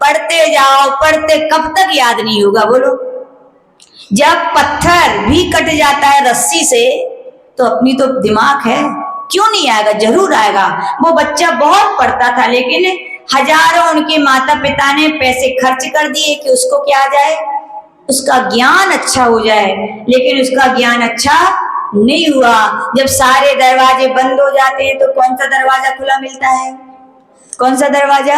पढ़ते जाओ पढ़ते, कब तक याद नहीं होगा, बोलो। जब पत्थर भी कट जाता है रस्सी से तो अपनी तो दिमाग है, क्यों नहीं आएगा, जरूर आएगा। वो बच्चा बहुत पढ़ता था, लेकिन हजारों उनके माता पिता ने पैसे खर्च कर दिए कि उसको क्या आ जाए, उसका ज्ञान अच्छा हो जाए, लेकिन उसका ज्ञान अच्छा नहीं हुआ। जब सारे दरवाजे बंद हो जाते हैं तो कौन सा दरवाजा खुला मिलता है? कौन सा दरवाजा?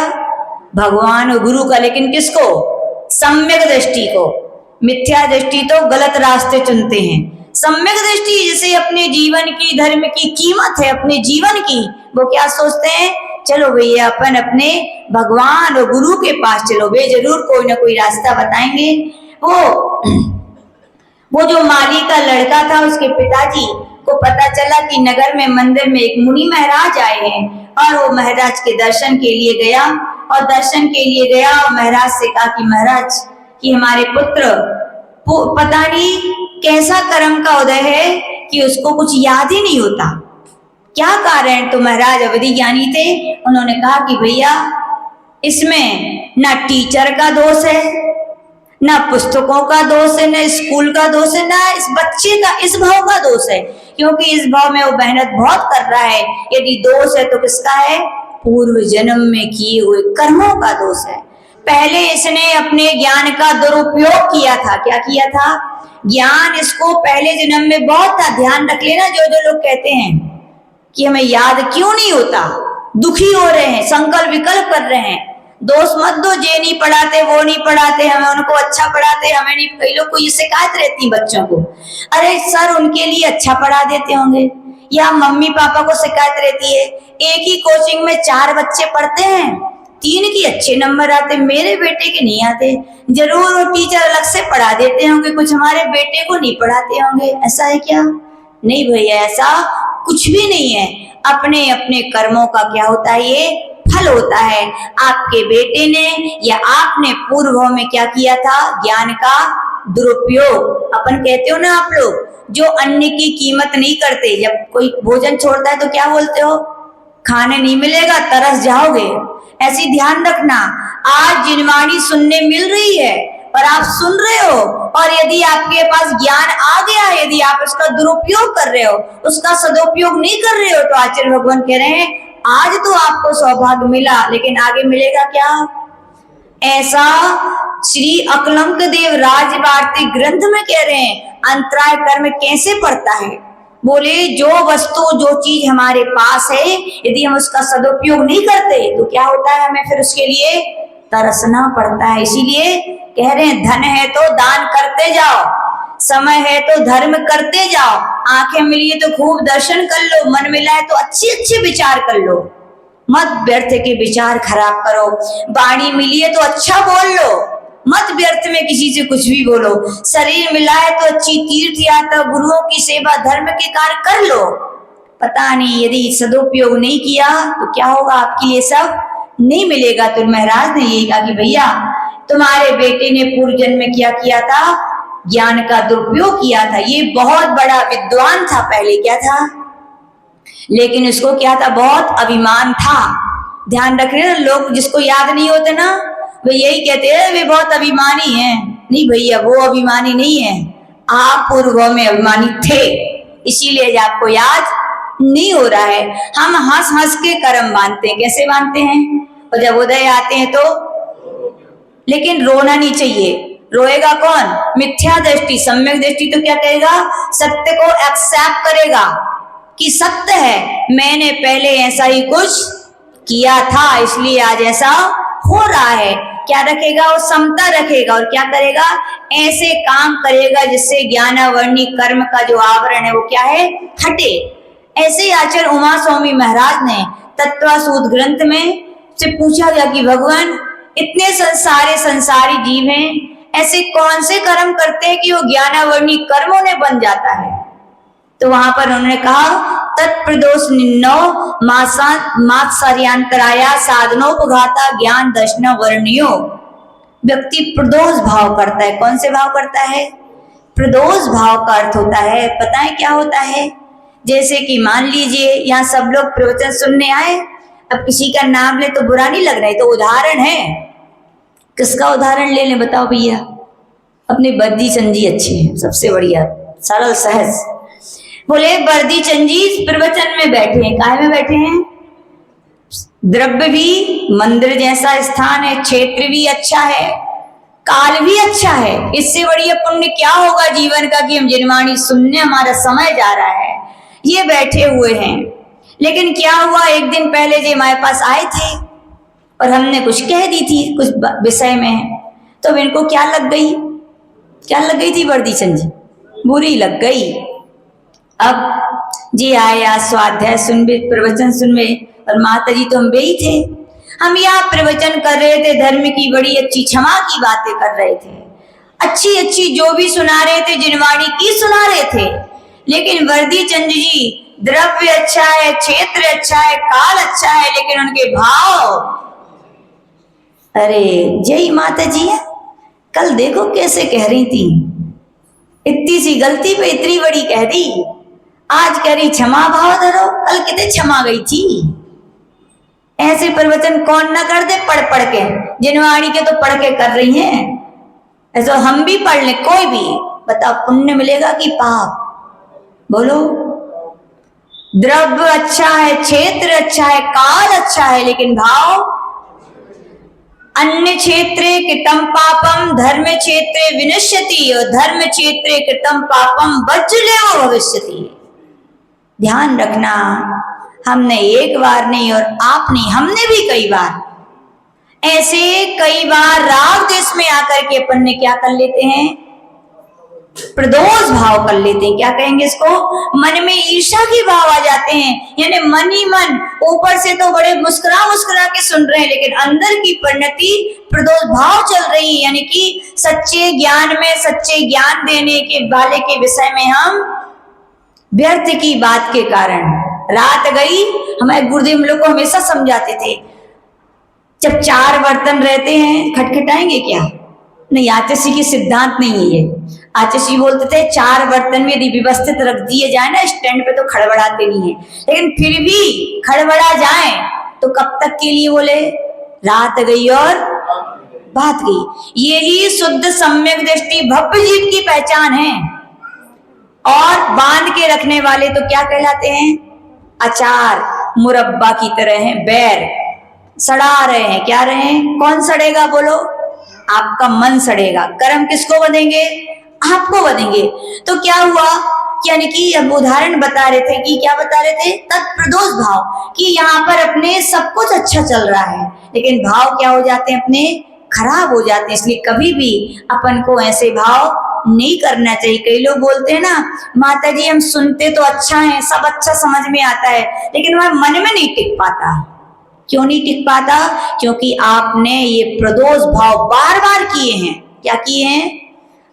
भगवान और गुरु का। लेकिन किसको? सम्यक दृष्टि को। मिथ्या दृष्टि तो गलत रास्ते चुनते हैं। सम्यक दृष्टि जिसे अपने जीवन की, धर्म की कीमत है, अपने जीवन की, वो क्या सोचते हैं, चलो भैया अपन अपने भगवान और गुरु के पास चलो, वे जरूर कोई ना कोई रास्ता बताएंगे। वो जो माली का लड़का था, उसके पिताजी को पता चला कि नगर में मंदिर में एक मुनि महाराज आए हैं, और वो महाराज के दर्शन के लिए गया, और दर्शन के लिए गया और महाराज से कहा कि महाराज, कि हमारे पुत्र पता नहीं कैसा कर्म का उदय है कि उसको कुछ याद ही नहीं होता, क्या कारण? तो महाराज अवधि ज्ञानी थे, उन्होंने कहा कि भैया इसमें ना टीचर का दोष है, ना पुस्तकों का दोष है, ना स्कूल का दोष है, ना इस बच्चे का, इस भाव का दोष है, क्योंकि इस भाव में वो मेहनत बहुत कर रहा है। यदि दोष है तो किसका है? पूर्व जन्म में किए हुए कर्मों का दोष है। पहले इसने अपने ज्ञान का दुरुपयोग किया था। क्या किया था? ज्ञान इसको पहले जन्म में बहुत था। ध्यान रख लेना, जो जो लोग कहते हैं कि हमें याद क्यों नहीं होता, दुखी हो रहे हैं, संकल्प विकल्प कर रहे हैं, दोष मत दो, जे नहीं पढ़ाते, वो नहीं पढ़ाते, हमें उनको अच्छा पढ़ाते, हमें नहीं। कई लोग को ये शिकायत रहती बच्चों को, अरे सर उनके लिए अच्छा पढ़ा देते होंगे, या मम्मी पापा को शिकायत रहती है, एक ही कोचिंग में 4 बच्चे पढ़ते हैं, 3 की अच्छे नंबर आते, मेरे बेटे के नहीं आते। जरूर वो टीचर अलग से पढ़ा देते होंगे, कुछ हमारे बेटे को नहीं पढ़ाते होंगे। ऐसा है क्या? नहीं भैया, ऐसा कुछ भी नहीं है। अपने अपने कर्मों का क्या होता है, ये फल होता है। आपके बेटे ने या आपने पूर्व में क्या किया था? ज्ञान का दुरुपयोग। अपन कहते हो ना, आप लोग जो अन्न की कीमत नहीं करते, जब कोई भोजन छोड़ता है तो क्या बोलते हो? खाने नहीं मिलेगा, तरस जाओगे। ऐसी ध्यान रखना, आज जिनवाणी सुनने मिल रही है और आप सुन रहे हो, और यदि आपके पास ज्ञान आ गया, यदि आप उसका दुरुपयोग कर रहे हो, उसका सदुपयोग नहीं कर रहे हो, तो आचार्य भगवान कह रहे हैं आज तो आपको सौभाग्य मिला, लेकिन आगे मिलेगा क्या? ऐसा श्री अकलंक देव राजवार्तिक ग्रंथ में कह रहे हैं। अंतराय कर्म कैसे पड़ता है? बोले जो वस्तु, जो चीज हमारे पास है, यदि हम उसका सदुपयोग नहीं करते तो क्या होता है? हमें फिर उसके लिए तरसना पड़ता है। इसीलिए कह रहे हैं धन है तो दान करते जाओ, समय है तो धर्म करते जाओ, आंखें मिली है तो खूब दर्शन कर लो, मन मिला है तो अच्छे अच्छे विचार कर लो, मत व्यर्थ के विचार खराब करो। वाणी मिली है तो अच्छा बोल लो, मत व्यर्थ में किसी से कुछ भी बोलो। शरीर मिला है तो अच्छी तीर्थ यात्रा, गुरुओं की सेवा, धर्म के कार्य कर लो। पता नहीं यदि सदुपयोग नहीं किया तो क्या होगा, आपके लिए सब नहीं मिलेगा। तो महाराज ने यही कहा कि भैया तुम्हारे बेटे ने पूर्व जन्म में क्या किया था? ज्ञान का दुरुपयोग किया था। ये बहुत बड़ा विद्वान था पहले, क्या था? लेकिन उसको क्या था? बहुत अभिमान था। ध्यान रख रहे ना, लोग जिसको याद नहीं होते ना, वे यही कहते हैं वे बहुत अभिमानी हैं। नहीं भैया, वो अभिमानी नहीं है, आप पूर्व में अभिमानी थे, इसीलिए आपको याद नहीं हो रहा है। हम हंस हंस के कर्म बांधते हैं। कैसे बांधते हैं? और जब उदय आते हैं तो, लेकिन रोना नहीं चाहिए। रोएगा कौन? मिथ्या दृष्टि। सम्यक दृष्टि तो क्या कहेगा? सत्य को एक्सेप्ट करेगा कि सत्य है, मैंने पहले ऐसा ही कुछ किया था, इसलिए आज ऐसा हो रहा है। क्या रखेगा? वो समता रखेगा, और क्या करेगा? ऐसे काम करेगा जिससे ज्ञानावर्णी कर्म का जो आवरण है वो क्या है? हटे। ऐसे आचार्य उमा स्वामी महाराज ने तत्वासूत ग्रंथ में से पूछा गया कि भगवान इतने सारे संसारी जीव हैं, ऐसे कौन से कर्म करते हैं कि वो ज्ञानावर्णी कर्मों ने बन जाता है? तो वहां पर उन्होंने कहा तत्प्रदोष निन्नो मात्सर्यांतराया साधनोपघाता ज्ञान दर्शन वर्णियो। व्यक्ति प्रदोष भाव करता है। कौन से भाव करता है? प्रदोष भाव का अर्थ होता है, पता है क्या होता है? जैसे कि मान लीजिए यहाँ सब लोग प्रवचन सुनने आए, अब किसी का नाम ले तो बुरा नहीं लग रहा है, तो उदाहरण है। किसका उदाहरण ले लें बताओ भैया? अपने बद्दी चंद जी अच्छे हैं, सबसे बढ़िया, सरल सहज। बोले बर्दी चंद जी इस प्रवचन में बैठे हैं, काहे में बैठे हैं? द्रव्य भी मंदिर जैसा स्थान है, क्षेत्र भी अच्छा है, काल भी अच्छा है। इससे बढ़िया पुण्य क्या होगा जीवन का कि हम जिनवाणी सुनने हमारा समय जा रहा है। ये बैठे हुए हैं, लेकिन क्या हुआ, एक दिन पहले जो हमारे पास आए थे और हमने कुछ कह दी थी कुछ विषय में, तो इनको क्या लग गई थी बर्दी चंद जी? बुरी लग गई। अब जी आया स्वाध्याय सुनबे, प्रवचन सुनबे, और माता जी तो हम बेही थे, हम यहाँ प्रवचन कर रहे थे, धर्म की बड़ी अच्छी क्षमा की बातें कर रहे थे, अच्छी अच्छी जो भी सुना रहे थे जिनवाणी की सुना रहे थे। लेकिन वर्दी चंद जी द्रव्य अच्छा है, क्षेत्र अच्छा है, काल अच्छा है, लेकिन उनके भाव, अरे जय माता जी है। कल देखो कैसे कह रही थी, इतनी सी गलती पे इतनी बड़ी कह दी, आज कह रही क्षमा भाव धरो, कल कितने क्षमा गई थी। ऐसे प्रवचन कौन ना कर दे पढ़ पढ़ के, जिनवाणी के तो पढ़ के कर रही हैं, ऐसा हम भी पढ़ ले, कोई भी बताओ पुण्य मिलेगा कि पाप? बोलो। द्रव्य अच्छा है, क्षेत्र अच्छा है, काल अच्छा है, लेकिन भाव, अन्य क्षेत्रे कृतं पापम धर्म क्षेत्रे विनश्यति और धर्म क्षेत्रे कृतं पापम वज्रलेव भविष्यति। ध्यान रखना, हमने एक बार नहीं और आप नहीं, हमने भी कई बार ऐसे कई बार राग देश में आकर के अपन ने क्या कर लेते हैं, प्रदोष भाव कर लेते हैं। क्या कहेंगे इसको? मन में ईर्ष्या के भाव आ जाते हैं, यानी मन ही मन, ऊपर से तो बड़े मुस्कुरा मुस्कुरा के सुन रहे हैं, लेकिन अंदर की परिणति प्रदोष भाव चल रही है, यानी कि सच्चे ज्ञान में सच्चे ज्ञान देने के वाले के विषय में हम व्यर्थ की बात के कारण रात गई। हमारे गुरुदेव हम लोग को हमेशा समझाते थे, जब चार बर्तन रहते हैं खटखटाएंगे क्या? नहीं, आचार्य की सिद्धांत नहीं है ये। आचार्य बोलते थे चार बर्तन में यदि व्यवस्थित रख दिए जाए ना स्टैंड पे तो खड़बड़ाते नहीं है, लेकिन फिर भी खड़बड़ा जाए तो कब तक के लिए? बोले रात गई और बात गई। यही शुद्ध सम्यक दृष्टि भव्य जीव की पहचान है। और बांध के रखने वाले तो क्या कहलाते हैं? अचार मुरब्बा की तरह हैं, बैर सड़ा रहे हैं। क्या रहे हैं? कौन सड़ेगा? बोलो। आपका मन सड़ेगा। कर्म किसको बंधेंगे? आपको बंधेंगे। तो क्या हुआ, यानी कि अब उदाहरण बता रहे थे कि क्या बता रहे थे, तत्प्रदोष भाव, कि यहाँ पर अपने सब कुछ अच्छा चल रहा है, लेकिन भाव क्या हो जाते हैं? अपने खराब हो जाते हैं। इसलिए कभी भी अपन को ऐसे भाव नहीं करना चाहिए। कई लोग बोलते हैं ना, माता जी हम सुनते तो अच्छा है, सब अच्छा समझ में आता है, लेकिन हमारे मन में नहीं टिक पाता। क्यों नहीं टिक पाता? क्योंकि आपने ये प्रदोष भाव बार बार किए हैं। क्या किए हैं?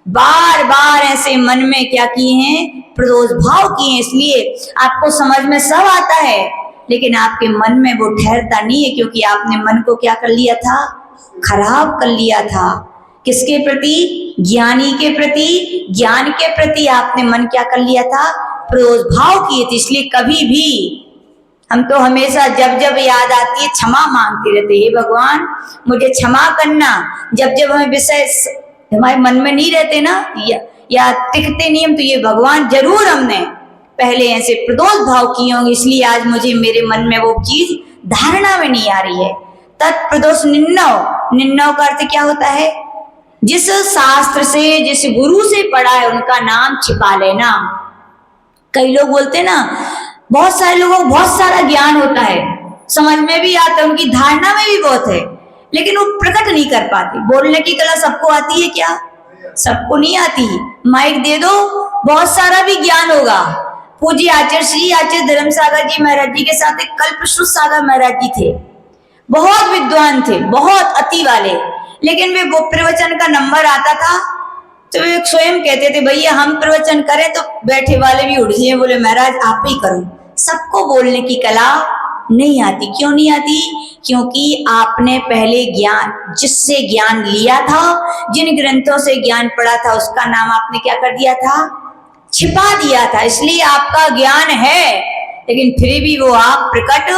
बार बार ऐसे मन में क्या किए हैं? प्रदोष भाव किए हैं। इसलिए आपको समझ में सब आता है, लेकिन आपके मन में वो ठहरता नहीं है, क्योंकि आपने मन को क्या कर लिया था? खराब कर लिया था। किसके प्रति? ज्ञानी के प्रति, ज्ञान के प्रति आपने मन क्या कर लिया था? प्रदोष भाव किए थे। इसलिए कभी भी हम तो हमेशा जब जब याद आती है क्षमा मांगते रहते, हे भगवान मुझे क्षमा करना। जब जब हमें विषय हमारे मन में नहीं रहते ना, या टिकते नहीं हम, तो ये भगवान जरूर हमने पहले ऐसे प्रदोष भाव किए होंगे, इसलिए आज मुझे मेरे मन में वो चीज धारणा में नहीं आ रही है। तत्प्रदोष निन्नव, निन्नव का अर्थ क्या होता है? जिस शास्त्र से, जिस गुरु से पढ़ा है उनका नाम छिपा लेना। कई लोग बोलते ना, बहुत सारे लोगों को बहुत सारा ज्ञान होता है, समझ में भी आता है, उनकी धारणा में भी बहुत है, लेकिन वो प्रकट नहीं कर पाते। बोलने की कला सबको आती है क्या? सबको नहीं आती। माइक दे दो, बहुत सारा भी ज्ञान होगा। पूज्य आचार्य श्री आचार्य धर्मसागर जी महाराज जी के साथ एक कल्पश्रुत सागर महाराज जी थे, बहुत विद्वान थे, बहुत अति वाले, लेकिन वे वो प्रवचन का नंबर आता था तो वे स्वयं कहते थे भैया हम प्रवचन करें तो बैठे वाले भी उठ जाए, बोले महाराज आप ही करो। सबको बोलने की कला नहीं आती। क्यों नहीं आती? क्योंकि आपने पहले ज्ञान, जिससे ज्ञान लिया था, जिन ग्रंथों से ज्ञान पढ़ा था, उसका नाम आपने क्या कर दिया था? छिपा दिया था। इसलिए आपका ज्ञान है, लेकिन फिर भी वो आप प्रकट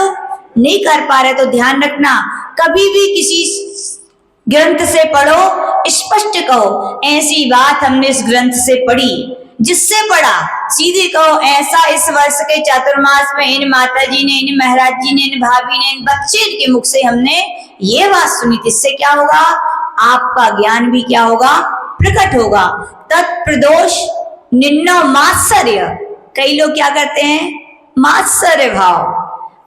नहीं कर पा रहे। तो ध्यान रखना, कभी भी किसी ग्रंथ से पढ़ो, स्पष्ट कहो ऐसी बात हमने इस ग्रंथ से पढ़ी, जिससे पढ़ा, सीधे कहो ऐसा इस वर्ष के चातुर्मास में इन माता जी ने, इन महाराज जी ने, इन भाभी ने, इन बच्चे के मुख से हमने ये बात सुनी। इससे क्या होगा? आपका ज्ञान भी क्या होगा? प्रकट होगा। तत्प्रदोष निन्नो मात्सर्य। कई लोग क्या करते हैं? मात्सर्य भाव।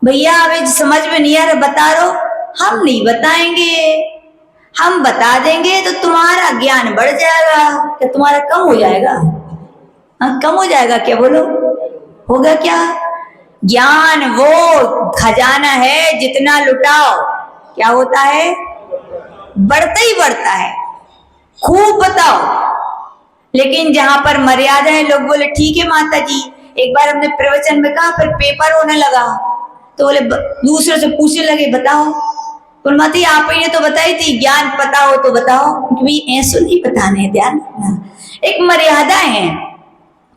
भैया हमें समझ में नहीं आ रहा, बता दो। हम नहीं बताएंगे, हम बता देंगे तो तुम्हारा ज्ञान बढ़ जाएगा। क्या तुम्हारा कम हो जाएगा? हाँ, कम हो जाएगा क्या? बोलो, होगा क्या? ज्ञान वो खजाना है, जितना लुटाओ क्या होता है? बढ़ता ही बढ़ता है। खूब बताओ, लेकिन जहां पर मर्यादा है, लोग बोले ठीक है माता जी। एक बार हमने प्रवचन में कहा, फिर पेपर होने लगा तो बोले, दूसरे से पूछने लगे बताओ। बोले माता जी आप ही ने तो बताई थी, ज्ञान पता हो तो बताओ। क्योंकि ऐसे नहीं बताने, ध्यान रखना, एक मर्यादा है।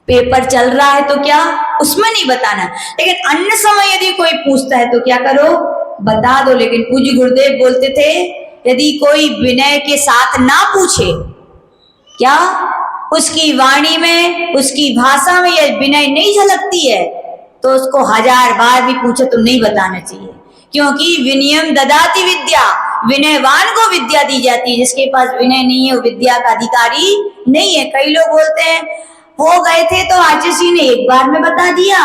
पेपर चल रहा है तो क्या, उसमें नहीं बताना, लेकिन अन्य समय यदि कोई पूछता है तो क्या करो? बता दो। लेकिन पूज्य गुरुदेव बोलते थे, यदि कोई विनय के साथ ना पूछे, क्या उसकी वाणी में, उसकी भाषा में यह विनय नहीं झलकती है, तो उसको 1000 बार भी पूछे तो नहीं बताना चाहिए। क्योंकि विनयम ददाति विद्या, विनयवान को विद्या दी जाती है। जिसके पास विनय नहीं है वो विद्या का अधिकारी नहीं है। कई लोग बोलते हैं वो गए थे तो आचार्य ने एक बार में बता दिया,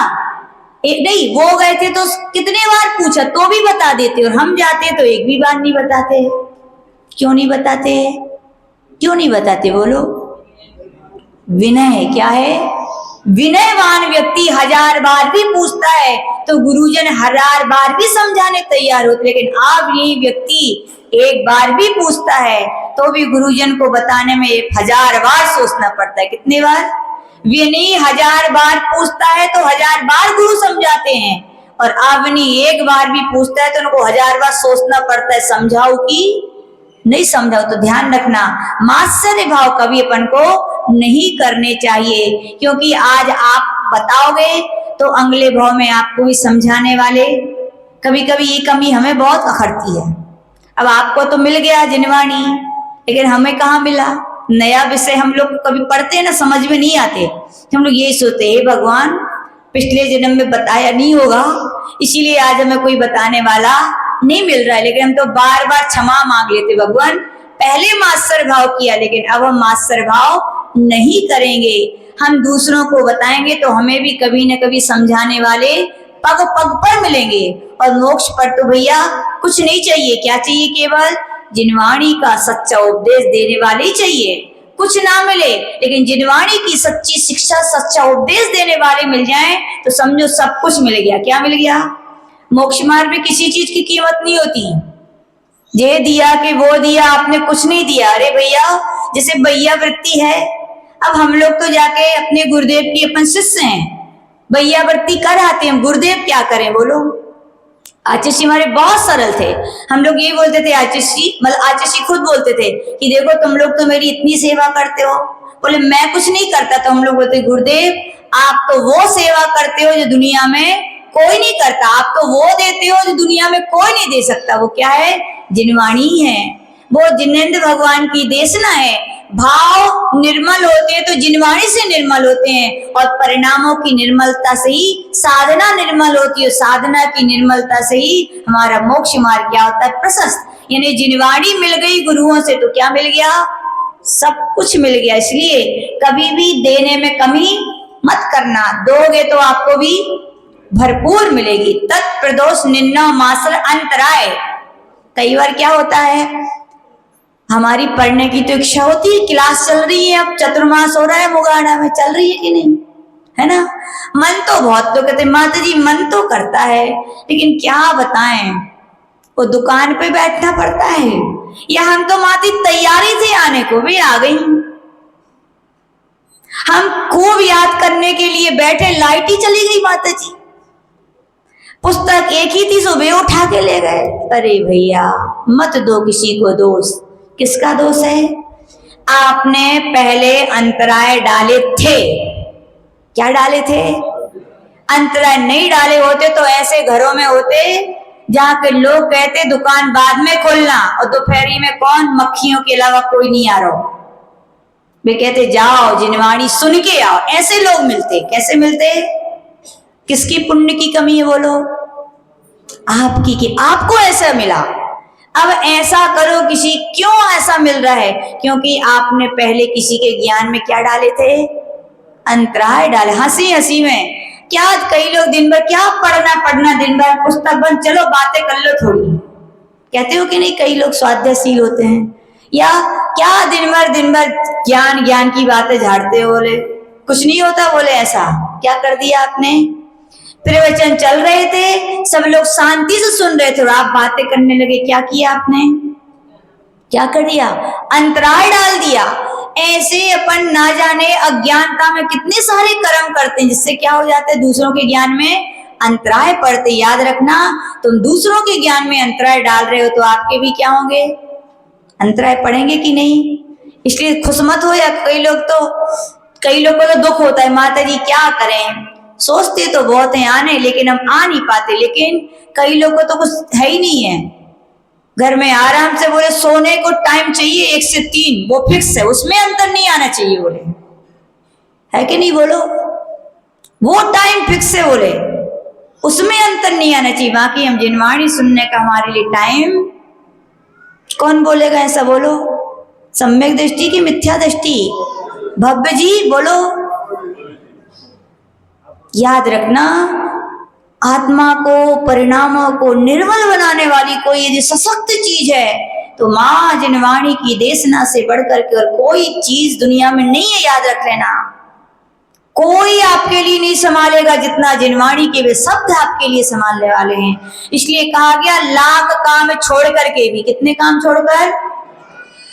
एक नहीं, वो गए थे तो कितने बार पूछा तो भी बता देते, और हम जाते तो एक भी बार नहीं बताते। क्यों नहीं बताते? क्यों नहीं बताते बोलो? विनय क्या है? विनयवान व्यक्ति 1000 बार भी पूछता है तो गुरुजन 1000 बार भी समझाने तैयार होते। लेकिन आप यही व्यक्ति एक बार भी पूछता है तो भी गुरुजन को बताने में 1000 बार सोचना पड़ता है। कितने बार? विनय 1000 बार पूछता है तो 1000 बार गुरु समझाते हैं, और अवनी एक बार भी पूछता है तो उनको 1000 बार सोचना पड़ता है, समझाओ कि नहीं समझाओ। तो ध्यान रखना, मात्सर्य भाव कभी अपन को नहीं करने चाहिए। क्योंकि आज आप बताओगे तो अगले भाव में आपको भी समझाने वाले, कभी कभी ये कमी हमें बहुत अखरती है। अब आपको तो मिल गया जिनवाणी, लेकिन हमें कहाँ मिला? नया विषय हम लोग कभी पढ़ते हैं ना, समझ में नहीं आते, हम लोग यही सोचते हैं भगवान पिछले जन्म में बताया नहीं होगा, इसीलिए आज हमें कोई बताने वाला नहीं मिल रहा है। लेकिन हम तो बार बार क्षमा मांग लेते, भगवान पहले मात्सर्य भाव किया, लेकिन अब हम मात्सर्य भाव नहीं करेंगे। हम दूसरों को बताएंगे तो हमें भी कभी न कभी समझाने वाले पग पग पर मिलेंगे। और मोक्ष पर तो भैया कुछ नहीं चाहिए। क्या चाहिए? केवल जिनवाणी का सच्चा उपदेश देने वाले ही चाहिए। कुछ ना मिले, लेकिन जिनवाणी की सच्ची शिक्षा, सच्चा उपदेश देने वाले मिल जाएं तो समझो सब कुछ मिल गया। क्या मिल गया? मोक्ष मार्ग में किसी चीज की कीमत नहीं होती। ये दिया कि वो दिया, आपने कुछ नहीं दिया। अरे भैया, जैसे भैया वृत्ति है, अब हम लोग तो जाके अपने गुरुदेव की अपन शिष्य हैं, भैया वृत्ति कर आते हैं, गुरुदेव क्या करें बोलो? आचार्य हमारे बहुत सरल थे। हम लोग ये बोलते थे, आचार्य मतलब आचार्य खुद बोलते थे कि देखो तुम लोग तो मेरी इतनी सेवा करते हो। बोले मैं कुछ नहीं करता। तो हम लोग बोलते गुरुदेव आप तो वो सेवा करते हो जो दुनिया में कोई नहीं करता, आप तो वो देते हो जो दुनिया में कोई नहीं दे सकता। वो क्या है? जिनवाणी है। वो जिनेंद्र भगवान की देशना है। भाव निर्मल होते हैं तो जिनवाणी से निर्मल होते हैं, और परिणामों की निर्मलता से ही साधना निर्मल होती है। साधना की निर्मलता से ही हमारा मोक्ष मार्ग क्या होता है? प्रशस्त। यानी जिनवाणी मिल गई गुरुओं से तो क्या मिल गया? सब कुछ मिल गया। इसलिए कभी भी देने में कमी मत करना, दोगे तो आपको भी भरपूर मिलेगी। तत्प्रदोष निन्नो मासर अंतराय। कई बार क्या होता है, हमारी पढ़ने की तो इच्छा होती है, क्लास चल रही है, अब चतुर्मास हो रहा है मुगाड़ा में, चल रही है कि नहीं, है ना? मन तो बहुत लोग कहते माता जी मन तो करता है, लेकिन क्या बताएं, वो दुकान पे बैठना पड़ता है। या हम तो माती तैयारी थी आने को, भी आ गई। हम खूब याद करने के लिए बैठे, लाइट ही चली गई माता जी। पुस्तक एक ही थी, सुबह उठा के ले गए। अरे भैया मत दो किसी को दोष। किसका दोष है? आपने पहले अंतराय डाले थे। क्या डाले थे? अंतराय नहीं डाले होते तो ऐसे घरों में होते जहाँ के लोग कहते दुकान बाद में खोलना, और दोपहरी में कौन, मक्खियों के अलावा कोई नहीं आ रहा। वे कहते जाओ जिनवाणी सुन के आओ। ऐसे लोग मिलते, कैसे मिलते? किसकी पुण्य की कमी है बोलो? आपकी, कि आपको ऐसा मिला। अब ऐसा करो, किसी क्यों ऐसा मिल रहा है? क्योंकि आपने पहले किसी के ज्ञान में क्या डाले थे? अंतराय डाले। हंसी हंसी में क्या, कई लोग दिन भर क्या पढ़ना दिन भर पुस्तक बंद, चलो बातें कर लो थोड़ी, कहते हो कि नहीं? कई लोग स्वाध्यायशील होते हैं, या क्या दिन भर ज्ञान की बातें झाड़ते हो, बोले कुछ नहीं होता, बोले ऐसा क्या कर दिया आपने? प्रवचन चल रहे थे, सब लोग शांति से सुन रहे थे और आप बातें करने लगे, क्या किया आपने? क्या कर दिया? अंतराय डाल दिया। ऐसे अपन ना जाने अज्ञानता में कितने सारे कर्म करते हैं, जिससे क्या हो जाता है? दूसरों के ज्ञान में अंतराय पड़ते। याद रखना, तुम दूसरों के ज्ञान में अंतराय डाल रहे हो तो आपके भी क्या होंगे? अंतराय पड़ेंगे कि नहीं? इसलिए खुश मत हो। या कई लोग को तो दुख होता है, माता जी क्या करें, सोचते तो बहुत हैं आने, लेकिन हम आ नहीं पाते। लेकिन कई लोग को तो कुछ है ही नहीं है, घर में आराम से बोले सोने को टाइम चाहिए 1 से 3, वो फिक्स है, उसमें अंतर नहीं आना चाहिए, बोले है कि नहीं? बोलो, वो टाइम फिक्स है, बोले उसमें अंतर नहीं आना चाहिए। बाकी हम जिनवाणी सुनने का हमारे लिए टाइम, कौन बोलेगा ऐसा? बोलो, सम्यक दृष्टि की मिथ्या दृष्टि? भव्य जी बोलो। याद रखना, आत्मा को, परिणामों को निर्मल बनाने वाली कोई यदि सशक्त चीज है तो मां जिनवाणी की देशना से बढ़कर के और कोई चीज दुनिया में नहीं है। याद रख लेना, कोई आपके लिए नहीं संभालेगा जितना जिनवाणी के वे शब्द आपके लिए संभालने वाले हैं। इसलिए कहा गया, लाख काम छोड़ करके भी, कितने काम छोड़कर?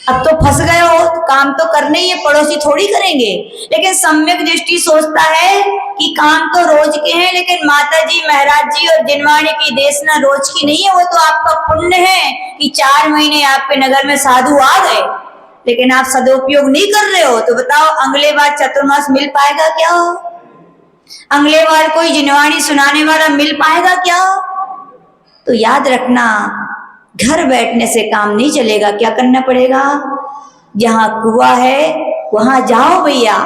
अब तो फंस गए हो, काम तो करने ही है, पड़ोसी थोड़ी करेंगे। लेकिन सम्यक दृष्टि सोचता है कि काम तो रोज के हैं, लेकिन माता जी, महाराज जी और जिनवाणी की देशना रोज की नहीं है। वो तो आपका पुण्य है कि 4 महीने आपके नगर में साधु आ गए, लेकिन आप सदुपयोग नहीं कर रहे हो। तो बताओ, अगले बार चतुर्मास मिल पाएगा क्या? अगले बार कोई जिनवाणी सुनाने वाला मिल पाएगा क्या? तो याद रखना, घर बैठने से काम नहीं चलेगा। क्या करना पड़ेगा? जहां कुआं है वहां जाओ भैया,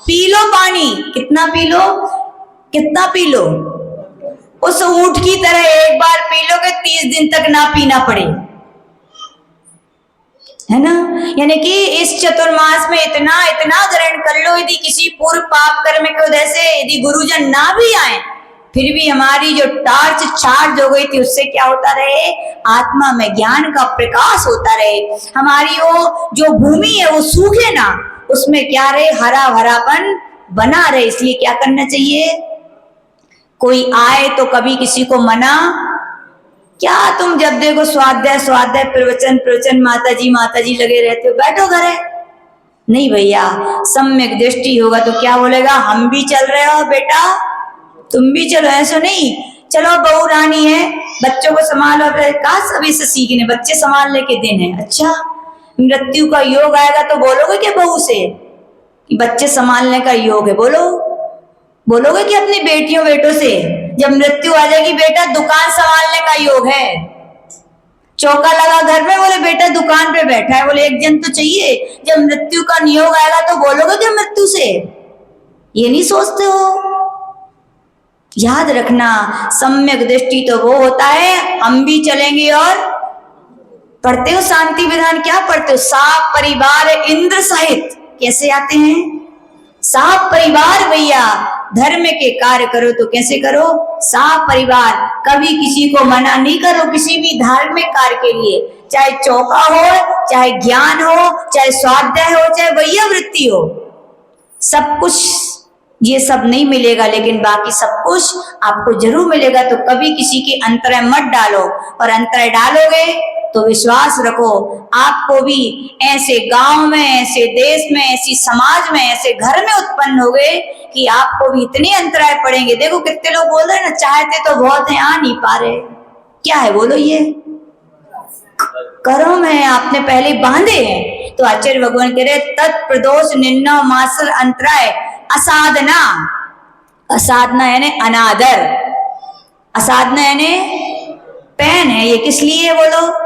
पी लो पानी। कितना पी लो? कितना पी लो? उस ऊंट की तरह एक बार पी लो कि 30 दिन तक ना पीना पड़े, है ना? यानी कि इस चतुर्मास में इतना इतना ग्रहण कर लो। यदि किसी पूर्व पाप कर्म की वजह से यदि गुरुजन ना भी आए, फिर भी हमारी जो टार्च चार्ज हो गई थी, उससे क्या होता रहे? आत्मा में ज्ञान का प्रकाश होता रहे। हमारी वो जो भूमि है वो सूखे ना, उसमें क्या रहे? हरा भरापन बना रहे। इसलिए क्या करना चाहिए? कोई आए तो कभी किसी को मना क्या? तुम जब देखो स्वाध्याय प्रवचन माता जी लगे रहते हो, बैठो घरे। नहीं भैया, सम्यक दृष्टि होगा तो क्या बोलेगा? हम भी चल रहे हो बेटा, तुम भी चलो। ऐसा नहीं, चलो बहू रानी है, बच्चों को संभालो। कहा सभी से सीखने, बच्चे संभालने के दिन है। अच्छा, मृत्यु का योग आएगा तो बोलोगे क्या बहू से कि बच्चे संभालने का योग है? बोलोगे कि अपनी बेटियों बेटों से जब मृत्यु आ जाएगी, बेटा दुकान संभालने का योग है। चौका लगा घर में, बोले बेटा दुकान पे बैठा है, बोले एक जन तो चाहिए। जब मृत्यु का नियोग आएगा तो बोलोगे क्या मृत्यु से? ये नहीं सोचते हो? याद रखना, सम्यक दृष्टि तो वो होता है, हम भी चलेंगे। और पढ़ते हो शांति विधान, क्या पढ़ते हो? साप परिवार इंद्र सहित। कैसे आते हैं? साप परिवार भैया, धर्म के कार्य करो तो कैसे करो? साप परिवार। कभी किसी को मना नहीं करो किसी भी धार्मिक कार्य के लिए, चाहे चौका हो, चाहे ज्ञान हो, चाहे स्वाध्याय हो, चाहे वैया वृत्ति हो। सब कुछ ये सब नहीं मिलेगा, लेकिन बाकी सब कुछ आपको जरूर मिलेगा। तो कभी किसी के अंतराय मत डालो, और अंतराय डालोगे तो विश्वास रखो, आपको भी ऐसे गांव में, ऐसे देश में, ऐसी समाज में, ऐसे घर में उत्पन्न हो गए कि आपको भी इतने अंतराय पड़ेंगे। देखो कितने लोग बोल रहे हैं ना, चाहते तो बहुत हैं, आ नहीं पा रहे। क्या है बोलो? ये कर्म है, आपने पहले बांधे हैं। तो आचार्य भगवान कह रहे, तत्प्रदोष निन्ना मासर अंतराय असाधना। असाधना यानी अनादर, असाधना यानी पैन है। ये किस लिए है बोलो?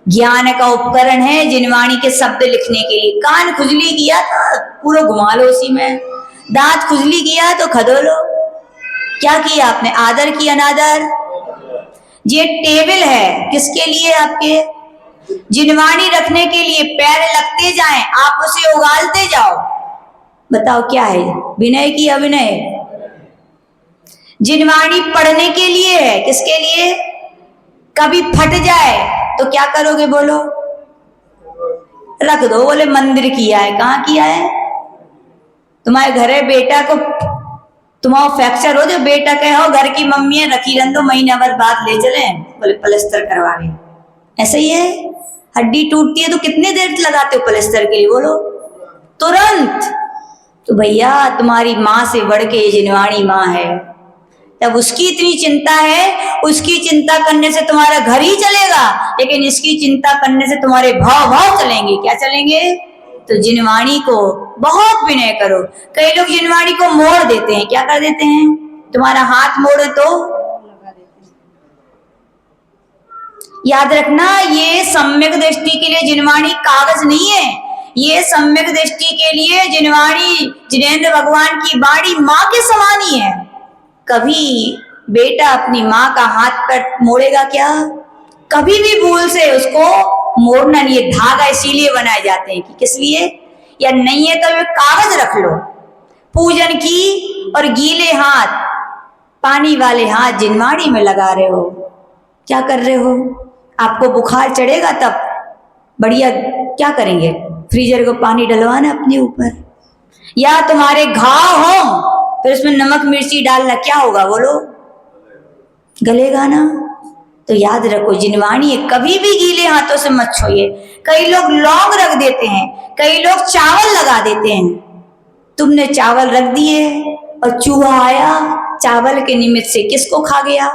ज्ञान का उपकरण है जिनवाणी के शब्द लिखने के लिए। कान खुजली किया तो पूरा घुमा लो उसी में, दांत खुजली किया तो खदोलो। क्या किया आपने? आदर की अनादर। ये टेबल है किसके लिए? आपके जिनवाणी रखने के लिए। पैर लगते जाएं, आप उसे उगालते जाओ। बताओ क्या है? विनय की अविनय। जिनवाणी पढ़ने के लिए है। किसके लिए? कभी फट जाए तो क्या करोगे? बोलो। रख दो। बोले मंदिर किया है। कहाँ किया है? तुम्हारे घरे बेटा को तुम्हारा फ्रैक्चर हो, जो बेटा कहे हो घर की मम्मी है रखी रन दो, महीना भर बाद ले चले, बोले प्लास्टर करवा रहे। ऐसा ही है। हड्डी टूटती है तो कितने देर लगाते हो प्लास्टर के लिए? बोलो। तुरंत। तो भैया तुम्हारी माँ से बढ़ के जिनवाणी माँ है। तब उसकी इतनी चिंता है, उसकी चिंता करने से तुम्हारा घर ही चलेगा, लेकिन इसकी चिंता करने से तुम्हारे भाव भाव चलेंगे। क्या चलेंगे? तो जिनवाणी को बहुत विनय करो। कई लोग जिनवाणी को मोड़ देते हैं। क्या कर देते हैं? तुम्हारा हाथ मोड़े तो याद रखना, ये सम्यक दृष्टि के लिए जिनवाणी कागज नहीं है। ये सम्यक दृष्टि के लिए जिनवाणी जिनेंद्र भगवान की वाणी माँ के समान ही है। कभी बेटा अपनी माँ का हाथ पर मोड़ेगा क्या? कभी भी भूल से उसको मोड़ना नहीं है। धागा इसीलिए बनाए जाते हैं कि किस लिए? या नहीं है तो वे कागज रख लो पूजन की, और गीले हाथ पानी वाले हाथ जिनवाणी में लगा रहे हो। क्या कर रहे हो? आपको बुखार चढ़ेगा तब बढ़िया क्या करेंगे? फ्रीजर को पानी डलवाना अपने ऊपर। या तुम्हारे घाव हो फिर उसमें नमक मिर्ची डालना, क्या होगा? बोलो। गलेगा ना। तो याद रखो जिनवाणी है, कभी भी गीले हाथों से मत छुइए। कई लोग लौंग रख देते हैं, कई लोग चावल लगा देते हैं। तुमने चावल रख दिए और चूहा आया चावल के निमित्त से, किसको खा गया?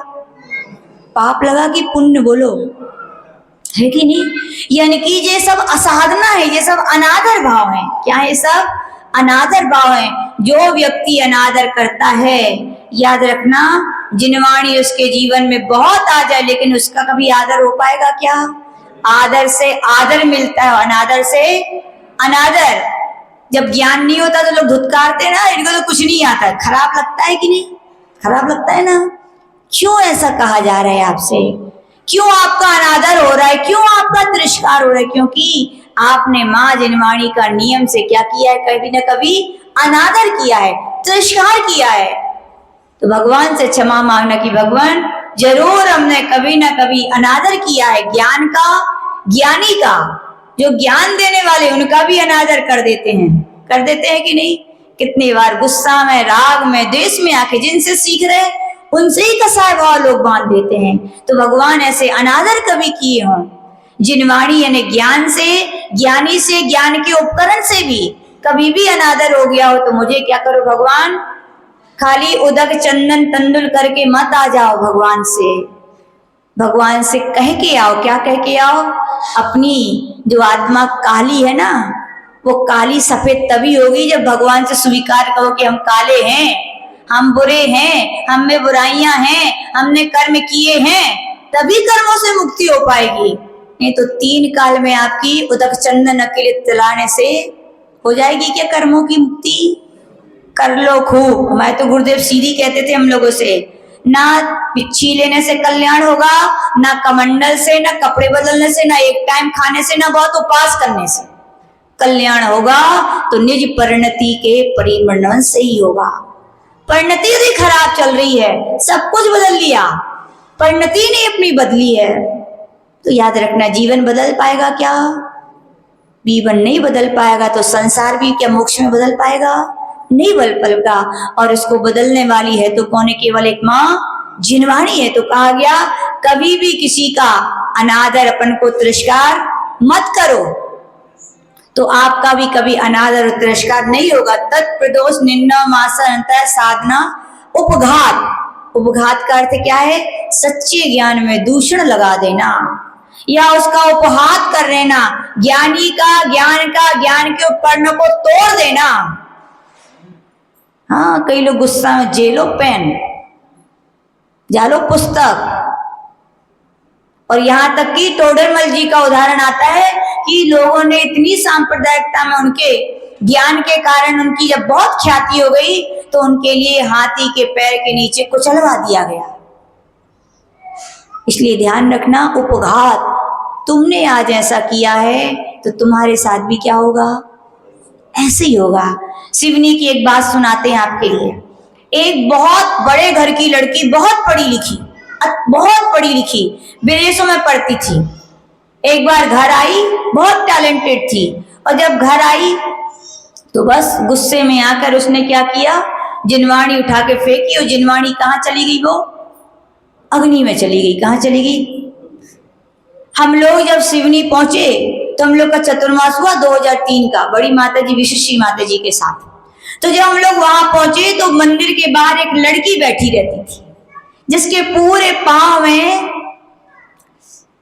पाप लगा कि पुण्य? बोलो। है कि नहीं? यानी कि ये सब असाधना है, ये सब अनादर भाव है। क्या है? सब अनादर भाव है। जो व्यक्ति अनादर करता है, याद रखना जिनवाणी उसके जीवन में बहुत आ जाए, लेकिन उसका कभी आदर हो पाएगा क्या? आदर से आदर मिलता है, अनादर से अनादर। जब ज्ञान नहीं होता तो लोग धुतकारते ना, इनको तो कुछ नहीं आता है। खराब लगता है कि नहीं? खराब लगता है ना। क्यों ऐसा कहा जा रहा है आपसे? क्यों आपका अनादर हो रहा है? क्यों आपका तिरस्कार हो रहा है? क्योंकि आपने माँ जिनवाणी का नियम से क्या किया है? कभी न कभी अनादर किया है, तिरस्कार किया है। तो भगवान से क्षमा मांगना कि भगवान जरूर हमने कभी ना कभी अनादर किया है ज्ञान का, ज्ञानी का। जो ज्ञान देने वाले उनका भी अनादर कर देते हैं कि नहीं? कितनी बार गुस्सा में, राग में, द्वेष में आके जिनसे सीख रहे उनसे ही कसाय भाव लोग बांध देते हैं। तो भगवान ऐसे अनादर कभी किए हों जिनवाणी यानी ज्ञान से, ज्ञानी से, ज्ञान के उपकरण से भी कभी भी अनादर हो गया हो तो मुझे क्या करो भगवान? खाली उदक चंदन तंदुल करके मत आ जाओ भगवान से। भगवान से कह के आओ। क्या कह के आओ? अपनी जो आत्मा काली है ना, वो काली सफेद तभी होगी जब भगवान से स्वीकार करो कि हम काले हैं, हम बुरे हैं, हम में बुराइयां हैं, हमने कर्म किए हैं, तभी कर्मों से मुक्ति हो पाएगी। नहीं तो 3 काल में आपकी उदक चंदन अकेले तिलाने से हो जाएगी क्या कर्मों की मुक्ति? कर लो खूब। हमारे तो गुरुदेव सीधी कहते थे हम लोगों से, ना पिच्छी लेने से कल्याण होगा, ना कमंडल से, ना कपड़े बदलने से, ना एक टाइम खाने से, ना बहुत उपवास करने से कल्याण होगा, तो निज परिणति के परिवर्तन से ही होगा। परिणति यदि खराब चल रही है, सब कुछ बदल लिया, परिणति ने अपनी बदली है, तो याद रखना जीवन बदल पाएगा क्या? जीवन नहीं बदल पाएगा तो संसार भी क्या मोक्ष में बदल पाएगा? नहीं बदल पाएगा। और इसको बदलने वाली है तो कौन है? केवल एक माँ जिनवाणी है। तो कहा गया कभी भी किसी का अनादर, अपन को तिरस्कार मत करो, तो आपका भी कभी अनादर और तिरस्कार नहीं होगा। तत्प्रदोष निंदा मासा साधना उपघात। उपघात का अर्थ क्या है? सच्चे ज्ञान में दूषण लगा देना या उसका उपहात कर लेना, ज्ञानी का, ज्ञान के उपकरणों को तोड़ देना। हाँ, कई लोग गुस्सा में जेलो पेन, जालो पुस्तक, और यहाँ तक कि टोडरमल जी का उदाहरण आता है कि लोगों ने इतनी सांप्रदायिकता में उनके ज्ञान के कारण उनकी जब बहुत ख्याति हो गई तो उनके लिए हाथी के पैर के नीचे कुचलवा दिया गया। इसलिए ध्यान रखना, उपघात तुमने आज ऐसा किया है तो तुम्हारे साथ भी क्या होगा, ऐसे ही होगा। शिवनी की एक बात सुनाते हैं आपके लिए। एक बहुत बड़े घर की लड़की, बहुत पढ़ी लिखी, विदेशों में पढ़ती थी। एक बार घर आई, बहुत टैलेंटेड थी, और जब घर आई तो बस गुस्से में आकर उसने क्या किया, जिनवाणी उठा के फेंकी, और जिनवाणी कहाँ चली गई, वो अग्नि में चली गई। कहाँ चली गई? हम लोग जब सिवनी पहुंचे तो हम लोग का चतुर्मास हुआ 2003 का, बड़ी माता जी विशिष्टी माता जी के साथ। तो जब हम लोग वहां पहुंचे तो मंदिर के बाहर एक लड़की बैठी रहती थी जिसके पूरे पांव में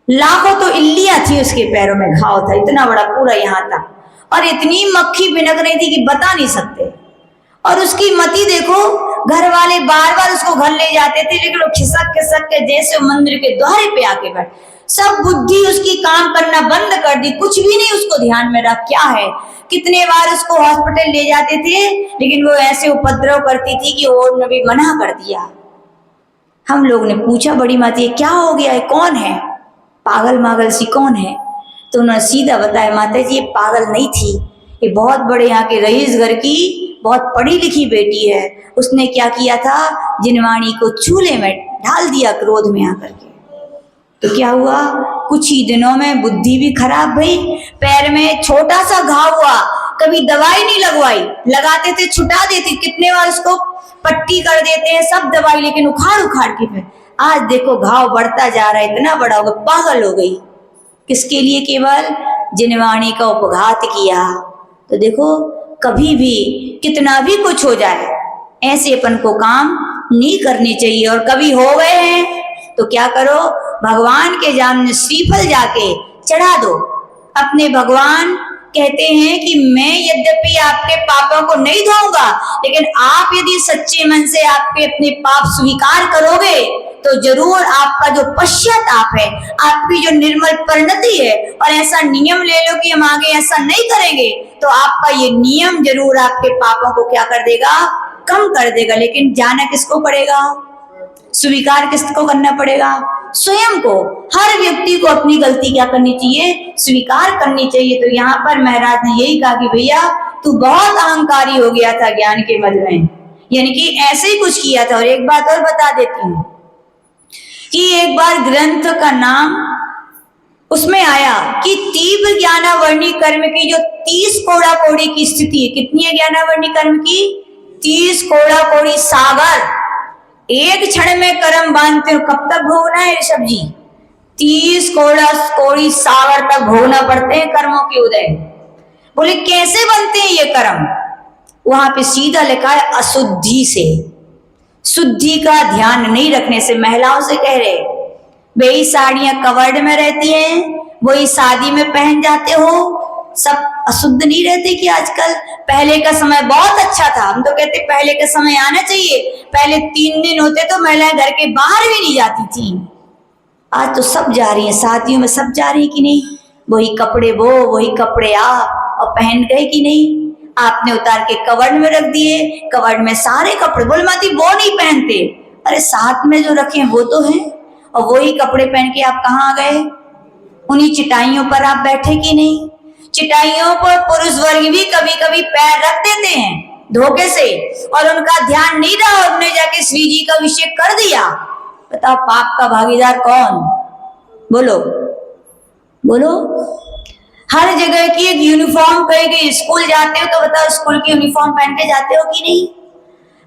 लाखों तो इल्लियां थी, उसके पैरों में घाव था इतना बड़ा, पूरा यहाँ तक, और इतनी मक्खी भिनक रही थी कि बता नहीं सकते। और उसकी मति देखो, घर वाले बार बार उसको घर ले जाते थे, लेकिन वो खिसक खिसक के जैसे मंदिर के द्वारे पे आके बैठ, सब बुद्धि उसकी काम करना बंद कर दी, कुछ भी नहीं उसको ध्यान में रहा क्या है। कितने बार उसको हॉस्पिटल ले जाते थे, लेकिन वो ऐसे उपद्रव करती थी कि और ने भी मना कर दिया। हम लोग ने पूछा, बड़ी माता ये क्या हो गया है, कौन है, पागल मागल सी कौन है? तो उन्होंने सीधा बताया, माता जी ये पागल नहीं थी, ये बहुत बड़े यहाँ के रईस घर की बहुत पढ़ी लिखी बेटी है। उसने क्या किया था, जिनवाणी को चूल्हे में डाल दिया क्रोध में आकर के। तो क्या हुआ, कुछ ही दिनों में बुद्धि भी खराब भई, पैर में छोटा सा घाव हुआ, कभी दवाई नहीं लगवाई, लगाते थे छुटा देती, कितने बार उसको पट्टी कर देते हैं सब दवाई, लेकिन उखाड़ उखाड़ के फिर आज देखो घाव बढ़ता जा रहा है, इतना बड़ा हो गया, पागल हो गई। किसके लिए? केवल जिनवाणी का उपघात किया। तो देखो कभी भी कितना भी कुछ हो जाए, ऐसे अपन को काम नहीं करनी चाहिए। और कभी हो गए हैं तो क्या करो, भगवान के सामने श्रीफल जाके चढ़ा दो। अपने भगवान कहते हैं कि मैं यद्यपि आपके पापों को नहीं धोऊंगा, लेकिन आप यदि सच्चे मन से आपके अपने पाप स्वीकार करोगे तो जरूर आपका जो पश्चाताप है, आपकी जो निर्मल परिणति है, और ऐसा नियम ले लो कि हम आगे ऐसा नहीं करेंगे, तो आपका ये नियम जरूर आपके पापों को क्या कर देगा, कम कर देगा। लेकिन जाना किसको पड़ेगा, स्वीकार किसको करना पड़ेगा, स्वयं को। हर व्यक्ति को अपनी गलती क्या करनी चाहिए, स्वीकार करनी चाहिए। तो यहाँ पर महाराज ने यही कहा कि भैया तू बहुत अहंकारी हो गया था ज्ञान के मद में, यानी कि ऐसे ही कुछ किया था। और एक बात और बता देती हूँ कि एक बार ग्रंथ का नाम उसमें आया कि तीव्र ज्ञानावर्णी कर्म की जो 30 कोड़ा कोड़ी की स्थिति है, कितनी है ज्ञानावर्णी कर्म की, 30 कोड़ा कोड़ी सागर, एक क्षण में कर्म बांधते हो, कब तक भोगना है ऋषभ जी, 30 कोड़ा कोड़ी सागर तक भोगना पड़ते हैं कर्मों के उदय। बोले कैसे बनते हैं ये कर्म? वहां पे सीधा लिखा है अशुद्धि से, शुद्धि का ध्यान नहीं रखने से। महिलाओं से कह रहे, वही साड़ियां कवर्ड में रहती हैं, वही शादी में पहन जाते हो, सब अशुद्ध नहीं रहते कि आजकल? पहले का समय बहुत अच्छा था, हम तो कहते पहले का समय आना चाहिए। पहले 3 दिन होते तो महिलाएं घर के बाहर भी नहीं जाती थी। आज तो सब जा रही हैं, शादियों में सब जा रही है कि नहीं, वही कपड़े वो, वही कपड़े आप, और पहन गए कि नहीं? आपने उतार के कवर्ड में रख दिए, कवर्ड में सारे कपड़े। बोले माती वो नहीं पहनते, अरे साथ में जो रखे वो तो है, और वही कपड़े पहन के आप कहाँ आ गए? उन्हीं चटाइयों पर आप बैठे कि नहीं? चटाइयों पर पुरुष वर्ग भी कभी कभी पैर रख देते हैं धोखे से, और उनका ध्यान नहीं रहा, उन्होंने जाके श्री जी का अभिषेक कर दिया। बताओ पाप का भागीदार कौन? बोलो बोलो। हर जगह की एक यूनिफॉर्म कही गई, स्कूल जाते हो तो बताओ स्कूल की यूनिफॉर्म पहन के जाते हो कि नहीं?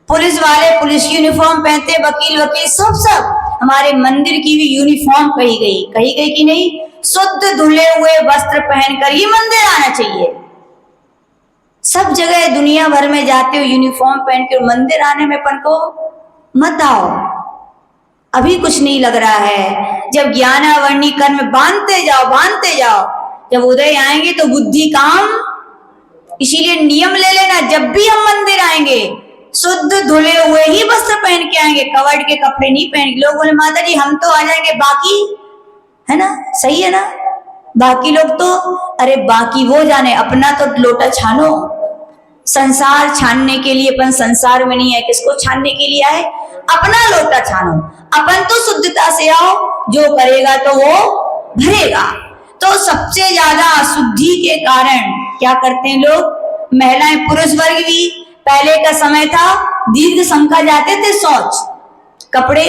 पुलिस वाले पुलिस की यूनिफॉर्म पहनते, वकील वकील सब। हमारे मंदिर की भी यूनिफॉर्म कही गई कि नहीं? शुद्ध धुले हुए वस्त्र पहनकर ही मंदिर आना चाहिए। सब जगह दुनिया भर में जाते हो यूनिफॉर्म पहन के, मंदिर आने में अपन को मत आओ। अभी कुछ नहीं लग रहा है, जब ज्ञानावर्णी कर्म बांधते जाओ, जब उदय आएंगे तो बुद्धि काम। इसीलिए नियम ले लेना, जब भी हम मंदिर आएंगे शुद्ध धुले हुए ही वस्त्र पहन के आएंगे, कवर्ड के कपड़े नहीं पहनेंगे। लोग बोले माता जी हम तो आ जाएंगे, बाकी है ना, सही है ना। बाकी लोग तो, अरे बाकी वो जाने, अपना तो लोटा छानो। संसार छानने के लिए अपन संसार में नहीं है, किसको छानने के लिए आए? अपना लोटा छानो। अपन तो शुद्धता से आओ, जो करेगा तो वो भरेगा। तो सबसे ज्यादा अशुद्धि के कारण क्या करते हैं लोग, महिलाएं पुरुष वर्ग भी, पहले का समय था दीर्घ संका जाते थे शौच, कपड़े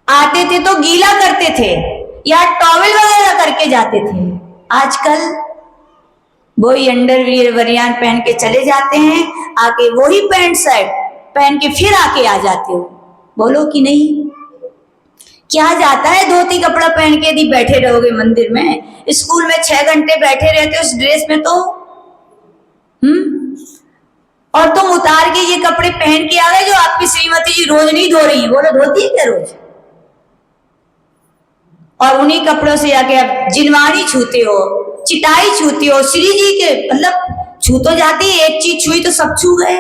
आते थे तो गीला करते थे या टॉवेल वगैरह करके जाते थे। आजकल वही अंडरवियर बनियान पहन के चले जाते हैं, आके वही पैंट शर्ट पहन के फिर आके आ जाते हो। बोलो कि नहीं, क्या जाता है धोती कपड़ा पहन के यदि बैठे रहोगे मंदिर में, स्कूल में 6 घंटे बैठे रहते हो उस ड्रेस में तो और तुम उतार के ये कपड़े पहन के आ गए जो आपकी श्रीमती जी रोज नहीं धो रही है। बोलो धोती है क्या रोज? और उन्हीं कपड़ों से जाके आप जिनवानी छूते हो, चिटाई छूते हो, श्री जी के मतलब छू तो जाती है, एक चीज छुई तो सब छू गए।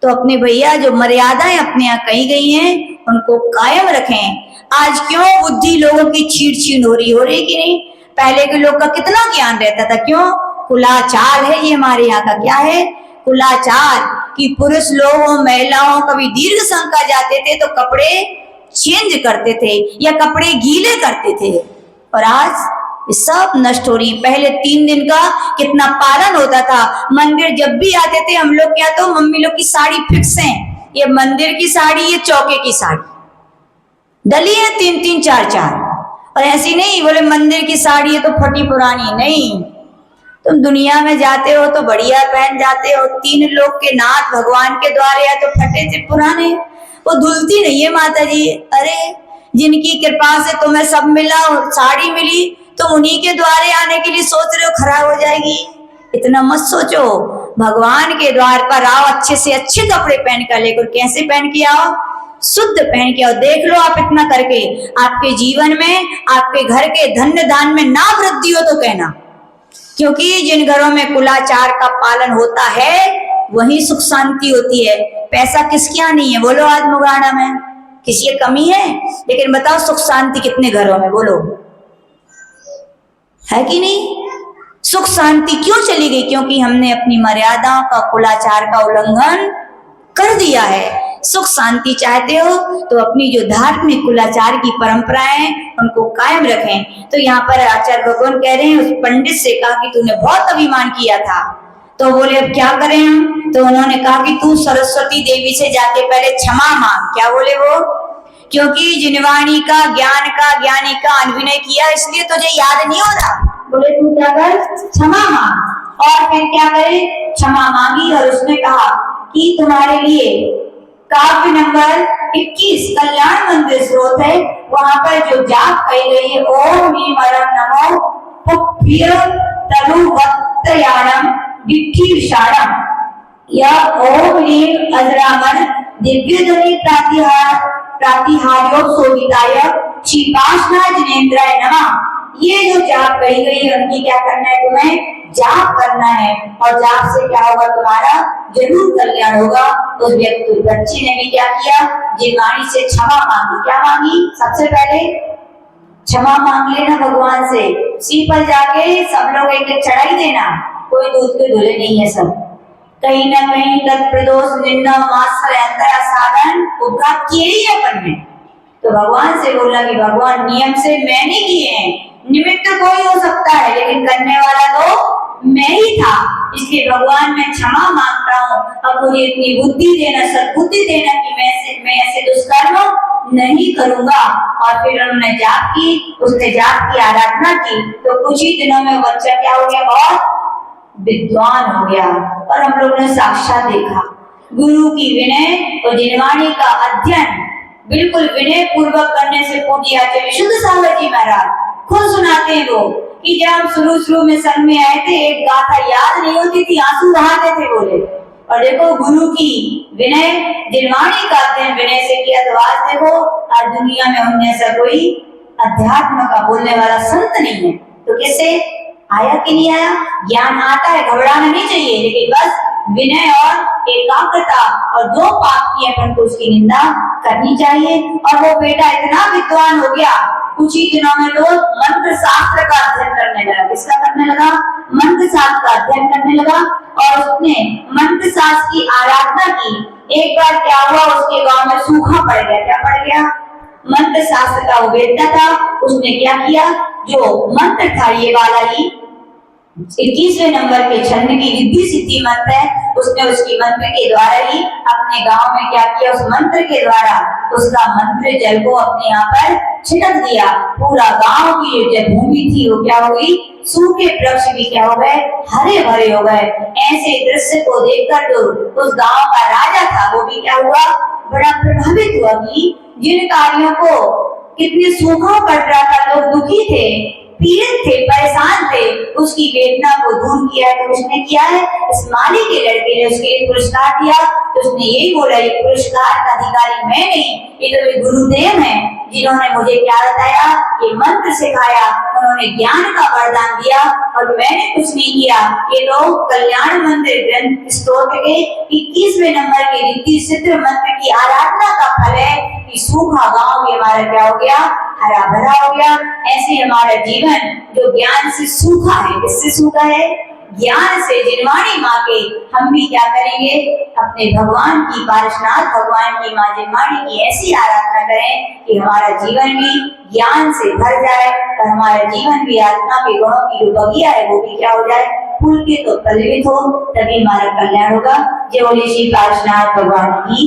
तो अपने भैया जो मर्यादाएं अपने यहाँ कही गई हैं उनको कायम रखें। आज क्यों बुद्धि लोगों की छीड़ हो रही कि नहीं? पहले के लोग का कितना ज्ञान रहता था, क्यों? कुलाचार है ये हमारे यहाँ का, क्या है? कुलाचार। कि पुरुष लोगों महिलाओं कभी दीर्घ संका जाते थे तो कपड़े चेंज करते थे या कपड़े गीले करते थे, और आज ये सब नष्ट हो रही। पहले 3 दिन का कितना पालन होता था। मंदिर जब भी आते थे हम लोग क्या, तो मम्मी लोग की साड़ी फिक्स है, ये मंदिर की साड़ी, ये चौके की साड़ी डली है 3-3 4-4, और ऐसी नहीं बोले मंदिर की साड़ी है तो फटी पुरानी नहीं। तुम दुनिया में जाते हो तो बढ़िया पहन जाते हो, 3 लोग के नाथ भगवान के द्वारे या तो फटे से पुराने, वो धुलती नहीं है माता जी। अरे जिनकी कृपा से तुम्हें सब मिला, साड़ी मिली, तो उन्हीं के द्वारे आने के लिए सोच रहे हो खराब हो जाएगी। इतना मत सोचो, भगवान के द्वार पर आओ, अच्छे से अच्छे कपड़े पहन कर लेकर। कैसे पहन के आओ? शुद्ध पहन के आओ। देख लो आप इतना करके आपके जीवन में, आपके घर के धन्य धान में ना वृद्धि हो तो कहना, क्योंकि जिन घरों में कुलाचार का पालन होता है वही सुख शांति होती है। पैसा किसके यहाँ नहीं है बोलो? आज मुगाना में किसी की कमी है, लेकिन बताओ सुख शांति कितने घरों में, बोलो है कि नहीं? सुख शांति क्यों चली गई? क्योंकि हमने अपनी मर्यादाओं का, कुलाचार का उल्लंघन कर दिया है। सुख शांति चाहते हो तो अपनी जो धार्मिक कुलाचार की परंपराएं उनको कायम रखें। तो यहाँ पर आचार्य भगवान कह रहे हैं, उस पंडित से कहा कि तूने बहुत अभिमान किया था, तो बोले अब क्या करें हम? तो उन्होंने कहा कि तू सरस्वती देवी से जाके पहले क्षमा मांग। क्या बोले वो? क्योंकि जिनवाणी का, ज्ञान का, ज्ञानी का अभिनय किया इसलिए तुझे याद नहीं हो रहा। बोले तू क्या कर, क्षमा मांग। और फिर क्या करे? क्षमा मांगी और उसने कहा कि तुम्हारे लिए काव्य नंबर 21 कल्याण मंदिर स्रोत है, वहां पर जो जाप कही गई है, ओम ह्रीं परम नमो पुप्य तरुवत्तयाणम विठ्ठीर्षाणम, यह ओम ह्रीं अजरामर दिव्य ध्वनि प्रातिहार्यो शोभिताय शिवासना जिनेन्द्राय नमः। ये जो जाप कही गई है उनकी क्या करना है? तुम्हें जाप करना है, और जाप से क्या होगा? तुम्हारा जरूर कल्याण होगा। तो उस व्यक्ति बच्ची ने भी क्या किया? जिनवाणी से क्षमा मांगी। क्या मांगी? सबसे पहले क्षमा मांग लेना भगवान से। सी पर जाके सब लोग एक एक चढ़ाई देना, कोई दूध के धुले नहीं है सब। कहीं ना कहीं तत्प्रदोष निंदा मास्टर अंतर साधन उपघात किए ही अपन ने। तो भगवान से बोला कि भगवान नियम से मैंने किए हैं, निमित्त कोई हो सकता है लेकिन करने वाला तो मैं ही था, इसलिए भगवान मैं क्षमा मांगता हूँ। अब मुझे इतनी बुद्धि देना, सद्बुद्धि देना कि मैं ऐसे दुष्कर्म नहीं करूंगा। और फिर उन्होंने जाप की, उसने जाप की आराधना की, तो कुछ ही दिनों में बच्चा क्या हो गया? बहुत विद्वान हो गया। और हम लोग ने साक्षात देखा गुरु की विनय और जिनवाणी का अध्ययन बिल्कुल विनय पूर्वक करने से पूज्य आचार्य विशुद्ध सागर जी महाराज खुद सुनाते हैं वो कि जब हम शुरू में संघ में आए थे, एक गाथा याद नहीं होती थी, आंसू बहाते थे बोले। और देखो गुरु की विनय, जिनवाणी का अध्ययन विनय से किया, तो आज देखो आज दुनिया में हमने ऐसा कोई अध्यात्म का बोलने वाला संत नहीं है। तो किससे? आया कि नहीं आया? ज्ञान आता है, घबराना नहीं चाहिए, लेकिन बस विनय और एकाग्रता और जो पाप किए अपन को उसकी निंदा करनी चाहिए। और वो बेटा इतना विद्वान हो गया, कुछ ही दिनों में तो मंत्र शास्त्र का अध्ययन करने लगा। किसका करने लगा? मंत्र शास्त्र का अध्ययन करने लगा। और उसने मंत्र शास्त्र की आराधना की। एक बार क्या हुआ, उसके गांव में सूखा पड़ गया। क्या पड़ गया? मंत्र शास्त्र का वो वेत्ता था, उसने क्या किया, जो मंत्र था ये वाला ही 21वें नंबर के छंद की रिद्धि सिद्धि मंत्र है, उसने उसकी मंत्र के द्वारा ही अपने गांव में क्या किया, उस मंत्र के द्वारा उसका मंत्र जल को अपने यहाँ पर छिड़क दिया। पूरा गांव की जो भूमि थी वो क्या हो गई, सूखे वृक्ष भी क्या हो गए, हरे भरे हो गए। ऐसे दृश्य को देखकर जो उस गांव का राजा था वो भी क्या हुआ, बड़ा प्रभावित हुआ कि जिन कार्यों को कितने सूखा पड़ रहा था, लोग दुखी थे, पीड़ित थे, परेशान थे, उसकी वेदना को दूर किया है। तो उसने किया है, इस माली के लड़के ने उसके लिए पुरस्कार दिया। तो उसने यही बोला, ये पुरस्कार का अधिकारी मैं नहीं, ये तो मेरे गुरुदेव हैं जिन्होंने मुझे क्या बताया, ये मंत्र सिखाया, उन्होंने ज्ञान का वरदान दिया और मैंने कुछ नहीं किया। ये तो कल्याण मंत्र ग्रंथ स्तोत्र के 21वें नंबर के रिद्धि सिद्ध मंत्र की आराधना का फल है कि सूखा गांव भी हमारा क्या हो गया, हरा भरा हो गया। ऐसे हमारा जीवन जो ज्ञान से सूखा है, किससे सूखा है, ज्ञान से। जिनवाणी माँ के हम भी क्या करेंगे, अपने भगवान की, पारसनाथ भगवान की माँ जिनवाणी की ऐसी आराधना करें कि हमारा जीवन भी ज्ञान से भर जाए और हमारा जीवन भी आत्मा के गुणों की जो बगिया है वो भी क्या हो जाए, पुलकित तो पल्लवित हो, तभी हमारा कल्याण होगा। जय बोले श्री पारसनाथ भगवान की।